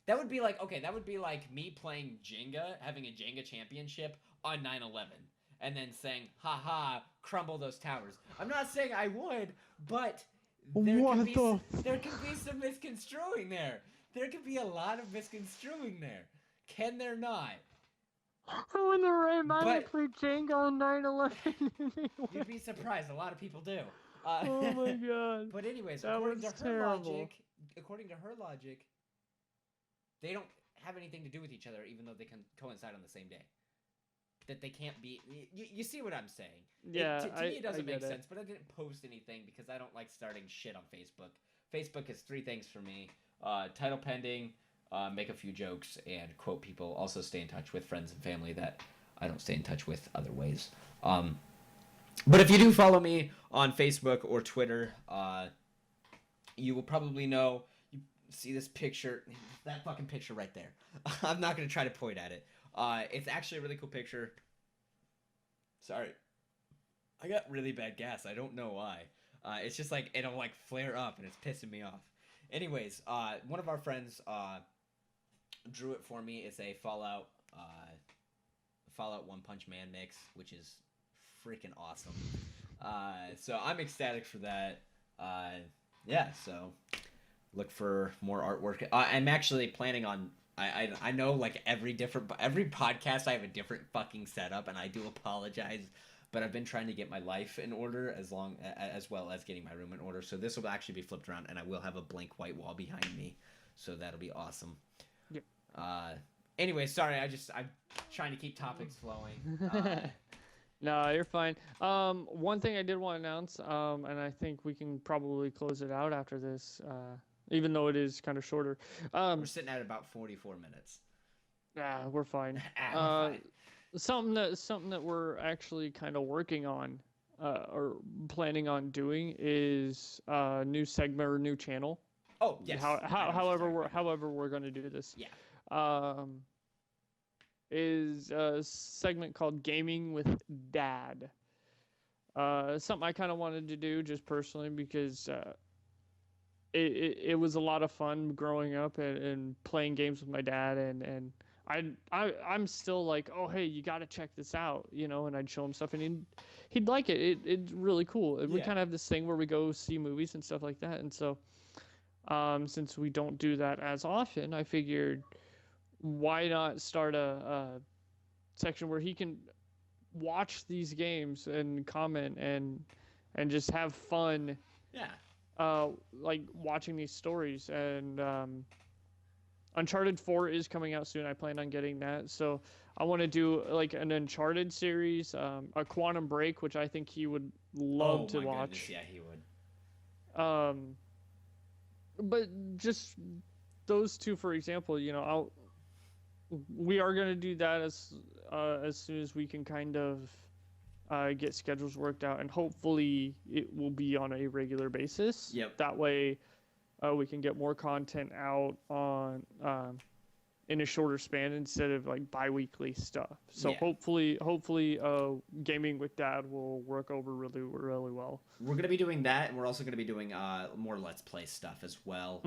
that would be like me playing Jenga, having a Jenga championship on 9/11, and then saying, haha, crumble those towers. I'm not saying I would, but... There could be some misconstruing there. There could be a lot of misconstruing there. Can there not? When the right man played Jenga on 9/11. You'd be surprised. A lot of people do. Oh my god. But anyways, that according to her logic, they don't have anything to do with each other, even though they can coincide on the same day. That they can't be... You see what I'm saying? Yeah, to me, it doesn't make sense, but I didn't post anything because I don't like starting shit on Facebook. Facebook is 3 things for me. Title pending, make a few jokes, and quote people. Also stay in touch with friends and family that I don't stay in touch with other ways. But if you do follow me on Facebook or Twitter, you will probably know... You see this picture... That fucking picture right there. I'm not going to try to point at it. It's actually a really cool picture. Sorry. I got really bad gas. I don't know why. It's just like, it'll like flare up and it's pissing me off. Anyways, one of our friends drew it for me. It's a Fallout One Punch Man mix, which is freaking awesome. So I'm ecstatic for that. Yeah, so look for more artwork. I'm actually planning on... I know like every podcast I have a different fucking setup, and I do apologize, but I've been trying to get my life in order as well as getting my room in order. So this will actually be flipped around, and I will have a blank white wall behind me, so that'll be awesome. Yep. Anyway, sorry, I'm trying to keep topics flowing. No, you're fine. One thing I did want to announce, and I think we can probably close it out after this. Even though it is kind of shorter. We're sitting at about 44 minutes. Yeah, we're fine. We're fine. Something that we're actually kind of working on, or planning on doing is a new segment or new channel. Oh yes. However we're going to do this. Yeah. Is a segment called Gaming with Dad. something I kind of wanted to do just personally because it was a lot of fun growing up and playing games with my dad and I'm still like, oh hey, you got to check this out, you know, and I'd show him stuff and he'd like it. It's really cool. And we Yeah. kind of have this thing where we go see movies and stuff like that. And so since we don't do that as often, I figured why not start a section where he can watch these games and comment and just have fun Yeah. like watching these stories. And Uncharted 4 is coming out soon. I plan on getting that, so I want to do like an Uncharted series, a Quantum Break, which I think he would love to my watch. Goodness, yeah, he would. But just those two, for example, you know, we are gonna do that as soon as we can kind of get schedules worked out, and hopefully it will be on a regular basis. Yep. That way, we can get more content out on in a shorter span instead of like bi-weekly stuff. So Yeah. hopefully, gaming with Dad will work over really well. We're gonna be doing that, and we're also gonna be doing more Let's Play stuff as well,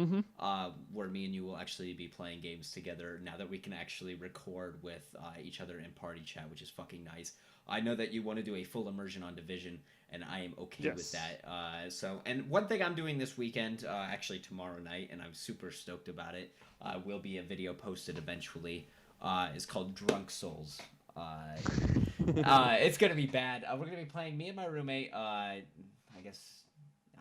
where me and you will actually be playing games together now that we can actually record with each other in party chat, which is fucking nice. I know that you want to do a full immersion on Division, and I am okay with that. And one thing I'm doing this weekend, actually tomorrow night, and I'm super stoked about it, will be a video posted eventually, is called Drunk Souls. It's gonna be bad. We're gonna be playing, me and my roommate, I guess,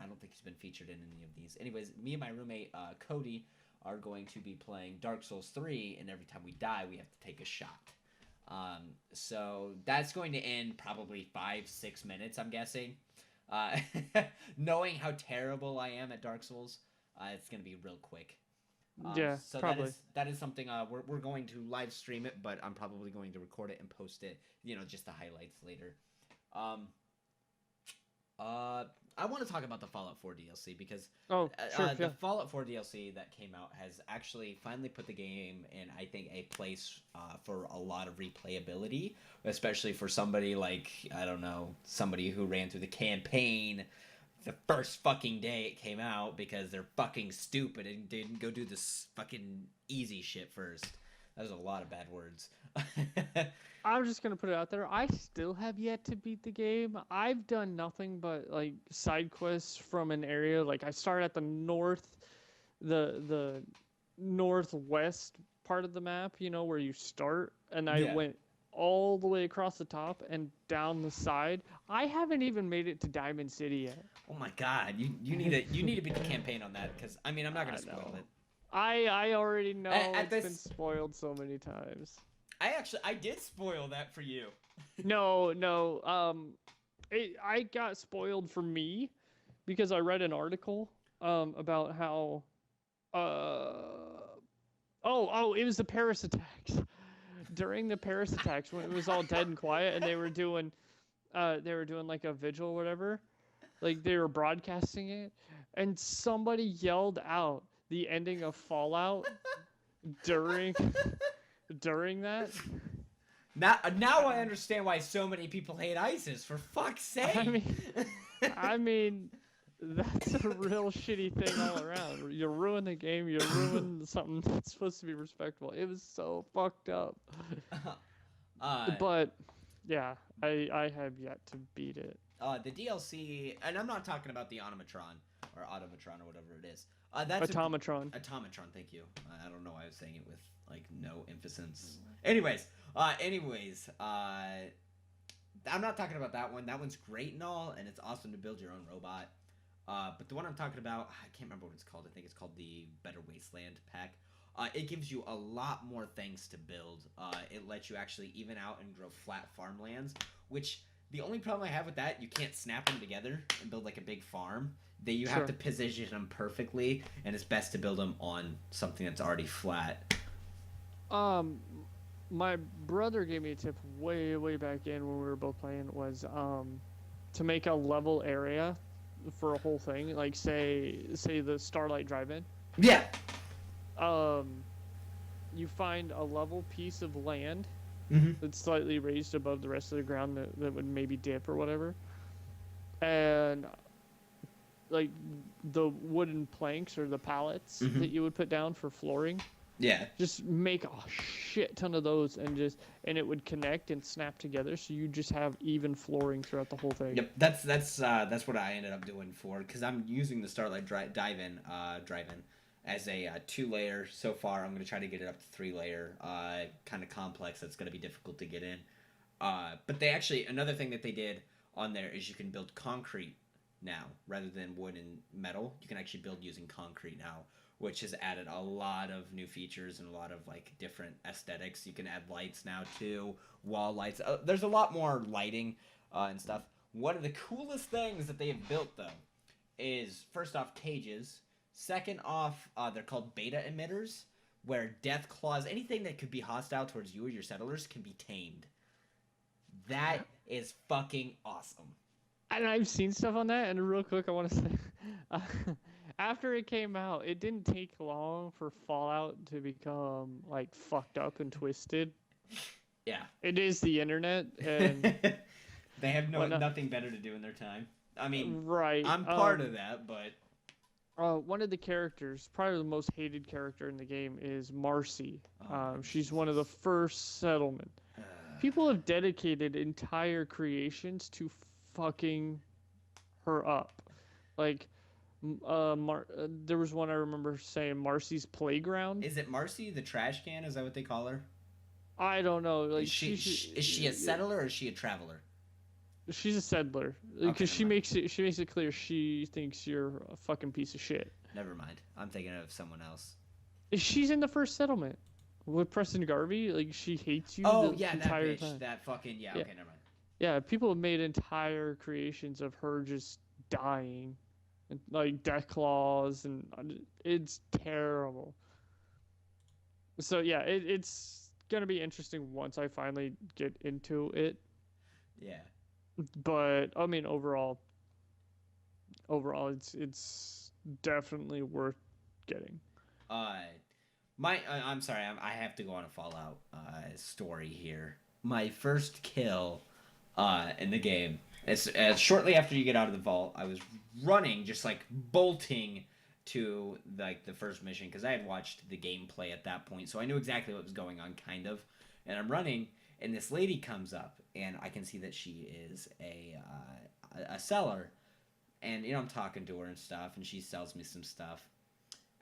I don't think he's been featured in any of these. Anyways, me and my roommate, Cody, are going to be playing Dark Souls 3, and every time we die, we have to take a shot. So that's going to end probably 5-6 minutes, I'm guessing. Knowing how terrible I am at Dark Souls, it's going to be real quick. Yeah, so probably. that is something we're going to live stream it, but I'm probably going to record it and post it, you know, just the highlights later. I want to talk about the Fallout 4 DLC because the Fallout 4 DLC that came out has actually finally put the game in, I think, a place for a lot of replayability, especially for somebody like, I don't know, somebody who ran through the campaign the first fucking day it came out because they're fucking stupid and didn't go do this fucking easy shit first. That was a lot of bad words. I'm just gonna put it out there. I still have yet to beat the game. I've done nothing but like side quests from an area. Like I started at the northwest part of the map. You know where you start, and I went all the way across the top and down the side. I haven't even made it to Diamond City yet. Oh my god, you need to beat the campaign on that because I mean I'm not gonna spoil it. I already know At it's been spoiled so many times. I did spoil that for you. No. I got spoiled for me because I read an article about how it was the Paris attacks. During the Paris attacks when it was all dead and quiet and they were doing like a vigil or whatever. Like they were broadcasting it and somebody yelled out the ending of Fallout during that. Now I understand why so many people hate ISIS. For fuck's sake! I mean, that's a real shitty thing all around. You ruin the game. You ruin something that's supposed to be respectful. It was so fucked up. But yeah, I have yet to beat it. The DLC, and I'm not talking about the Automatron or whatever it is. That's Automatron. Automatron, thank you. I don't know why I was saying it with like no emphasis. Anyways, I'm not talking about that one. That one's great and all, and it's awesome to build your own robot. But the one I'm talking about, I can't remember what it's called. I think it's called the Better Wasteland pack. It gives you a lot more things to build. It lets you actually even out and grow flat farmlands, which the only problem I have with that, you can't snap them together and build like a big farm. You have to position them perfectly, and it's best to build them on something that's already flat. My brother gave me a tip way back in when we were both playing was to make a level area for a whole thing, like say the Starlight Drive-In. Yeah. You find a level piece of land Mm-hmm. that's slightly raised above the rest of the ground that would maybe dip or whatever. and like the wooden planks or the pallets that you would put down for flooring. Yeah. Just make a shit ton of those and it would connect and snap together, so you just have even flooring throughout the whole thing. Yep. That's what I ended up doing for, because I'm using the Starlight drive-in as a 2-layer so far. I'm gonna try to get it up to 3-layer. Kind of complex. That's gonna be difficult to get in. But they actually, another thing that they did on there is you can build concrete now rather than wood and metal. You can actually build using concrete now, which has added a lot of new features and a lot of like different aesthetics. You can add lights now too, wall lights. There's a lot more lighting and stuff. One of the coolest things that they have built though is, first off, cages. Second off, they're called beta emitters, where death claws, anything that could be hostile towards you or your settlers, can be tamed. That is fucking awesome. And I've seen stuff on that, and real quick, I want to say, after it came out, it didn't take long for Fallout to become like fucked up and twisted. Yeah. It is the internet, and they have nothing better to do in their time. I mean, right. I'm part of that, but one of the characters, probably the most hated character in the game, is Marcy. She's one of the first settlement. People have dedicated entire creations to fucking her up. Like, there was one I remember saying, Marcy's Playground. Is it Marcy the trash can? Is that what they call her? I don't know. Like, is she a settler or is she a traveler? She's a settler, because she makes it clear she thinks you're a fucking piece of shit. Never mind. I'm thinking of someone else. She's in the first settlement with Preston Garvey. Like, she hates you. Oh the yeah, entire that bitch. time. That fucking yeah. Okay, never mind. Yeah, people have made entire creations of her just dying, and like death claws, and it's terrible. So yeah, it's gonna be interesting once I finally get into it. Yeah. But I mean, overall, it's definitely worth getting. I'm sorry, I have to go on a Fallout story here. My first kill in the game, it's shortly after you get out of the vault. I was running, just like bolting to like the first mission, because I had watched the gameplay at that point, so I knew exactly what was going on, kind of. And I'm running, and this lady comes up, and I can see that she is a seller, and I'm talking to her and stuff, and she sells me some stuff.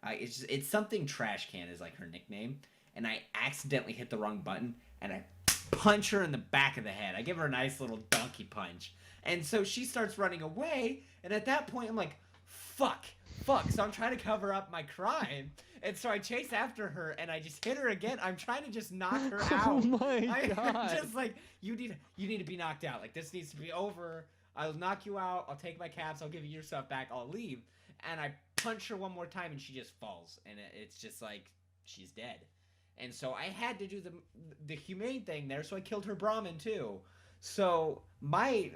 It's something trash can is like her nickname, and I accidentally hit the wrong button, and I punch her in the back of the head. I give her a nice little donkey punch, and so she starts running away, and at that point I'm like, fuck. So I'm trying to cover up my crime, and so I chase after her, and I just hit her again. I'm trying to just knock her out. Oh my God. I'm just like, you need to be knocked out. Like, this needs to be over. I'll knock you out. I'll take my caps. I'll give you your stuff back. I'll leave. And I punch her one more time, and she just falls, and it's just like, she's dead. And so I had to do the humane thing there, so I killed her Brahmin too. So my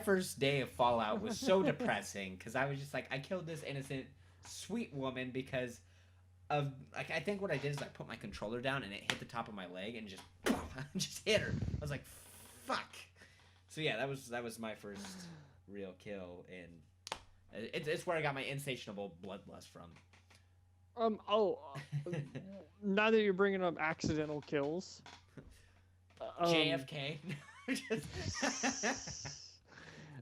first day of Fallout was so depressing, because I was just like, I killed this innocent, sweet woman because of, like, I think what I did is I put my controller down and it hit the top of my leg and just hit her. I was like, fuck. So yeah, that was my first real kill, and it's where I got my insatiable bloodlust from. Now that you're bringing up accidental kills. JFK.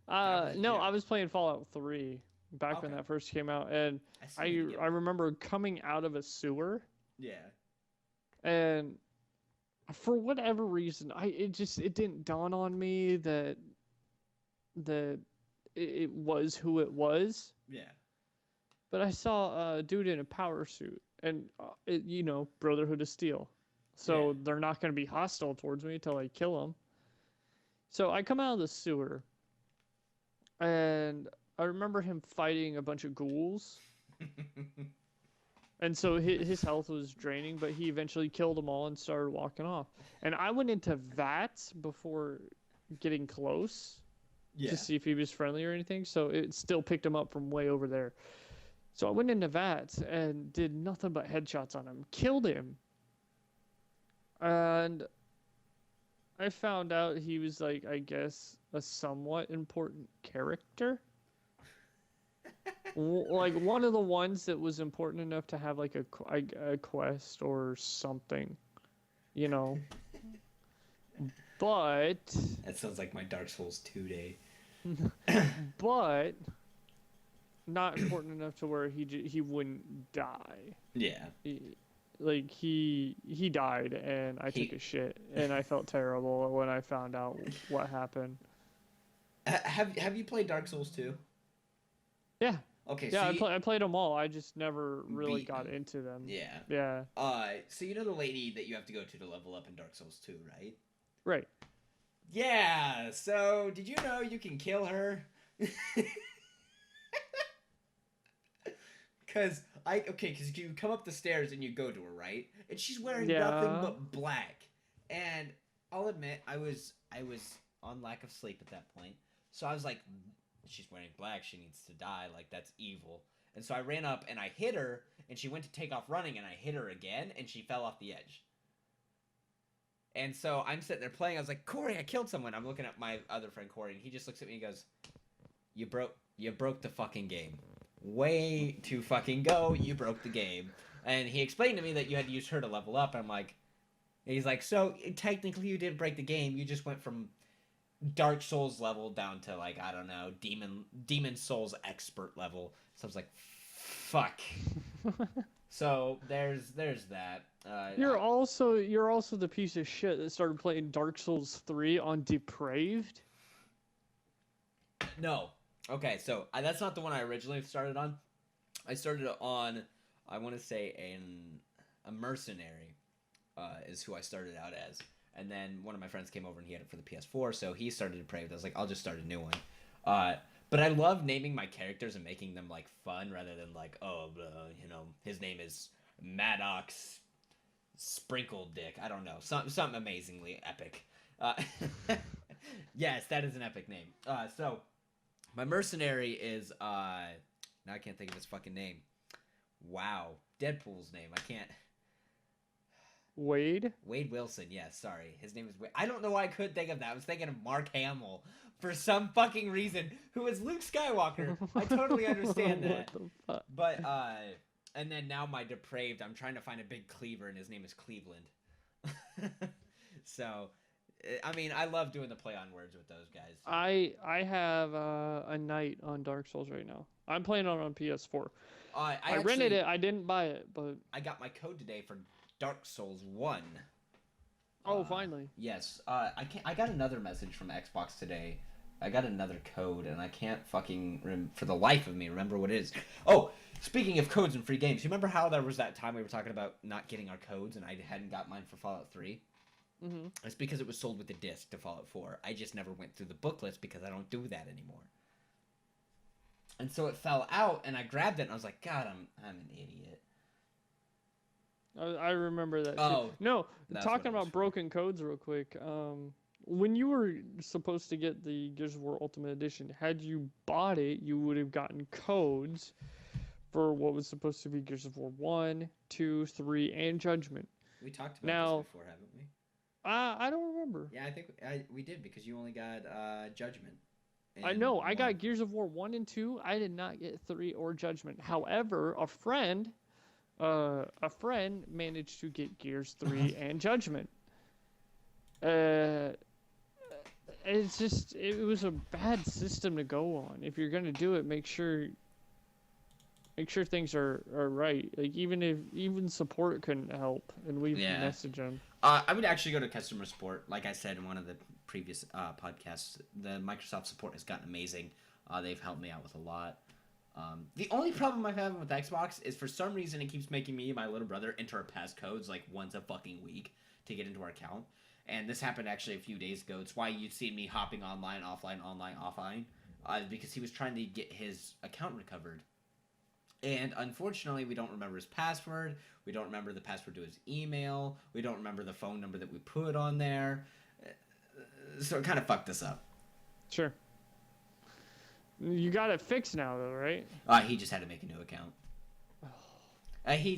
No, I was playing Fallout 3 back when that first came out, and I remember coming out of a sewer. Yeah. And for whatever reason, it didn't dawn on me that it was who it was. Yeah. But I saw a dude in a power suit, and Brotherhood of Steel. So they're not going to be hostile towards me until I kill them. So I come out of the sewer, and I remember him fighting a bunch of ghouls. And so his health was draining, but he eventually killed them all and started walking off. And I went into VATS before getting close to see if he was friendly or anything. So it still picked him up from way over there. So I went into VATS and did nothing but headshots on him. Killed him. And I found out he was like, I guess, a somewhat important character. Like one of the ones that was important enough to have like a quest or something, you know. But That sounds like my Dark Souls 2 day. but not important enough to where he wouldn't die. Yeah. He died, and I took a shit, and I felt terrible when I found out what happened. Have you played Dark Souls 2? Yeah. Okay. Yeah, So I played them all. I just never really beat got them. into them. Yeah. Yeah. So you know the lady that you have to go to level up in Dark Souls 2, right? Right. Yeah. So did you know you can kill her? Because you come up the stairs and you go to her, right? And she's wearing nothing but black. And I'll admit, I was on lack of sleep at that point. So I was like, she's wearing black, she needs to die, like that's evil. And so I ran up and I hit her, and she went to take off running, and I hit her again, and she fell off the edge. And so I'm sitting there playing, I was like, Corey, I killed someone. I'm looking at my other friend Corey, and he just looks at me and goes, You broke the fucking game. Way to fucking go, you broke the game. And he explained to me that you had to use her to level up, and I'm like, he's like, so technically you didn't break the game, you just went from Dark Souls level down to like, I don't know, Demon Souls expert level. So I was like, fuck. So there's that. You're also the piece of shit that started playing Dark Souls 3 on Depraved. No. Okay, so that's not the one I originally started on. I started on, I want to say, a mercenary is who I started out as. And then one of my friends came over and he had it for the PS4, so he started Depraved. I was like, I'll just start a new one. But I love naming my characters and making them, like, fun rather than, like, his name is Maddox Sprinkle Dick. I don't know. Something amazingly epic. Yes, that is an epic name. So, my mercenary is, now I can't think of his fucking name. Wow. Deadpool's name. I can't... Wade Wilson, yes, sorry. His name is Wade. I don't know why I couldn't think of that. I was thinking of Mark Hamill for some fucking reason, who is Luke Skywalker. I totally understand that. What the fuck? But, and then now my Depraved, I'm trying to find a big cleaver, and his name is Cleveland. So, I mean, I love doing the play on words with those guys. I have a knight on Dark Souls right now. I'm playing it on PS4. I rented it. I didn't buy it, but I got my code today for Dark Souls 1. Oh, finally. Yes. I got another message from Xbox today. I got another code, and I can't fucking, for the life of me, remember what it is. Oh, speaking of codes and free games, you remember how there was that time we were talking about not getting our codes, and I hadn't got mine for Fallout 3? Mm-hmm. It's because it was sold with the disc to Fallout 4. I just never went through the booklets because I don't do that anymore. And so it fell out, and I grabbed it, and I was like, God, I'm an idiot. I remember that. Oh, too. No, that's talking what it was about broken codes real quick. When you were supposed to get the Gears of War Ultimate Edition, had you bought it, you would have gotten codes for what was supposed to be Gears of War 1, 2, 3, and Judgment. We talked about this before, haven't we? I don't remember. Yeah, I think we did, because you only got Judgment. I know. I got Gears of War 1 and 2. I did not get 3 or Judgment. However, a friend managed to get Gears 3 and Judgment. It's just, it was a bad system to go on. If you're gonna do it, make sure things are right. Like even support couldn't help, and we've messaged them. I would actually go to customer support. Like I said in one of the previous podcasts, the Microsoft support has gotten amazing. They've helped me out with a lot. The only problem I'm having with Xbox is for some reason it keeps making me and my little brother enter our passcodes like once a fucking week to get into our account. And this happened actually a few days ago. It's why you'd see me hopping online, offline, because he was trying to get his account recovered. And unfortunately, we don't remember his password. We don't remember the password to his email. We don't remember the phone number that we put on there. So it kind of fucked us up. Sure. You got it fixed now, though, right? He just had to make a new account. He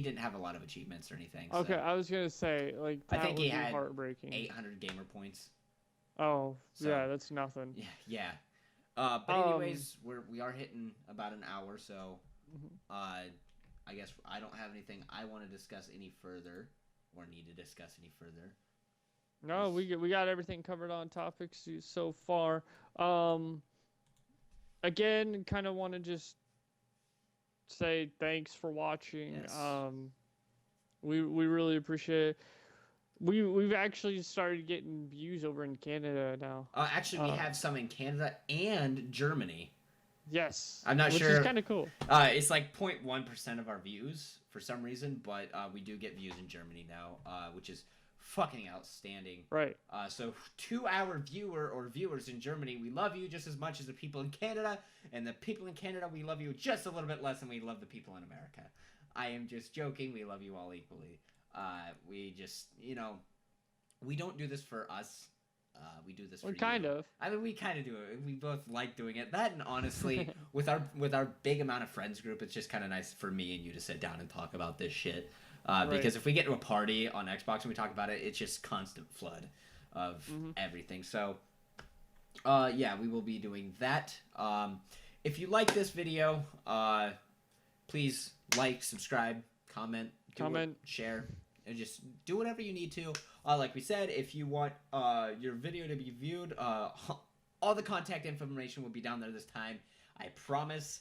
didn't have a lot of achievements or anything. So. Okay, I was gonna say like I that think would he be had heartbreaking. 800 gamer points. Oh, So- yeah, that's nothing. Yeah. But anyways, we are hitting about an hour, so I guess I don't have anything I want to discuss any further or need to discuss any further. No, we got everything covered on topics so far. Again, kind of want to just say thanks for watching. Yes. We really appreciate it. We've actually started getting views over in Canada now. Actually, we have some in Canada and Germany. Yes. I'm not sure. Which is kind of cool. It's like 0.1% of our views for some reason, but we do get views in Germany now, which is fucking outstanding. Right. So to our viewer or viewers in Germany, we love you just as much as the people in Canada, and the people in Canada, we love you just a little bit less than we love the people in America. I am just joking. We love you all equally. We just, we don't do this for us. We do this for you. Kind of. I mean, we kind of do it. We both like doing it. That, and honestly, with our big amount of friends group, it's just kind of nice for me and you to sit down and talk about this shit. Because if we get to a party on Xbox and we talk about it, it's just constant flood of everything. So, yeah, we will be doing that. If you like this video, please like, subscribe, comment, share, and just do whatever you need to. Like we said, if you want your video to be viewed, all the contact information will be down there this time. I promise.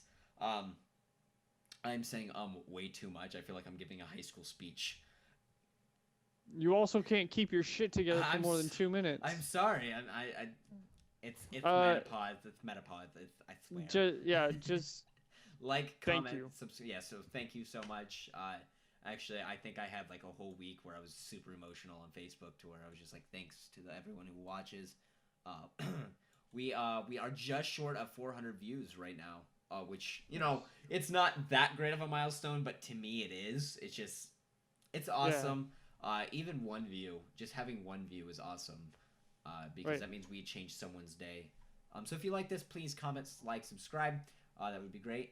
I'm saying way too much. I feel like I'm giving a high school speech. You also can't keep your shit together for more than 2 minutes. I'm sorry. It's metapod. It's metapod. I swear. Just like, comment, thank you. So thank you so much. Actually, I think I had like a whole week where I was super emotional on Facebook to where I was just like, thanks to everyone who watches. We are just short of 400 views right now. Which, it's not that great of a milestone, but to me it is. It's awesome. Yeah. Even one view, just having one view is awesome. Because that means we changed someone's day. So if you like this, please comment, like, subscribe. That would be great.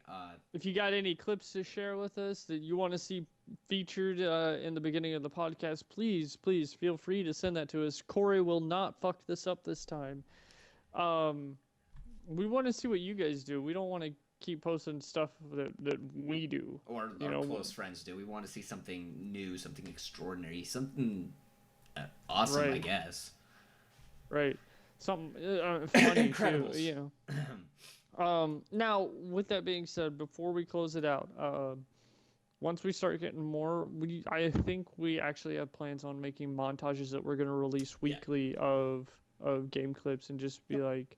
If you got any clips to share with us that you want to see featured in the beginning of the podcast, please feel free to send that to us. Corey will not fuck this up this time. We want to see what you guys do. We don't want to keep posting stuff that we do. Or our close friends do. We want to see something new, something extraordinary, something awesome, I guess. Right. Something funny Incredibles. too, now, with that being said, before we close it out, once we start getting more, I think we actually have plans on making montages that we're going to release weekly of game clips and just be like,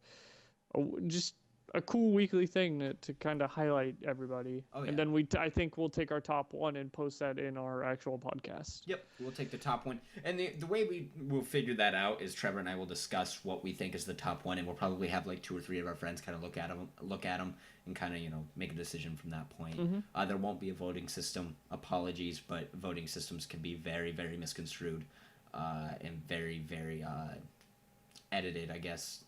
just a cool weekly thing to kind of highlight everybody. Oh, yeah. And then I think we'll take our top one and post that in our actual podcast. Yep, we'll take the top one. And the way we will figure that out is Trevor and I will discuss what we think is the top one, and we'll probably have like 2 or 3 of our friends kind of look at them and kind of, make a decision from that point. There won't be a voting system. Apologies, but voting systems can be very, very misconstrued and very, very edited, I guess.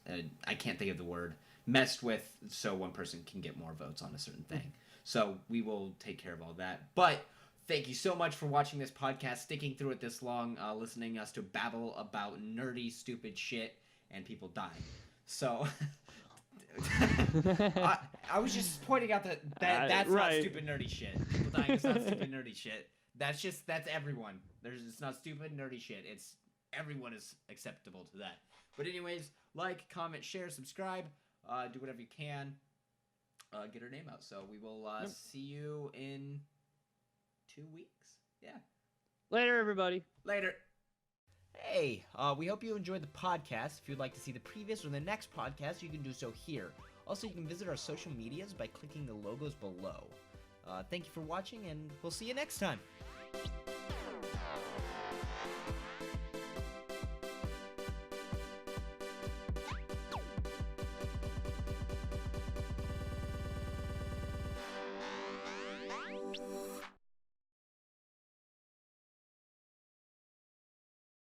I can't think of the word. Messed with, so one person can get more votes on a certain thing. So we will take care of all that. But thank you so much for watching this podcast, sticking through it this long, listening us to babble about nerdy, stupid shit, and people dying. So I was just pointing out that's not stupid, nerdy shit. People dying is not stupid, nerdy shit. That's everyone. It's not stupid, nerdy shit. Everyone is acceptable to that. But anyways, like, comment, share, subscribe. Do whatever you can. Get her name out. So we will see you in 2 weeks. Yeah. Later, everybody. Later. Hey, we hope you enjoyed the podcast. If you'd like to see the previous or the next podcast, you can do so here. Also, you can visit our social medias by clicking the logos below. Thank you for watching, and we'll see you next time.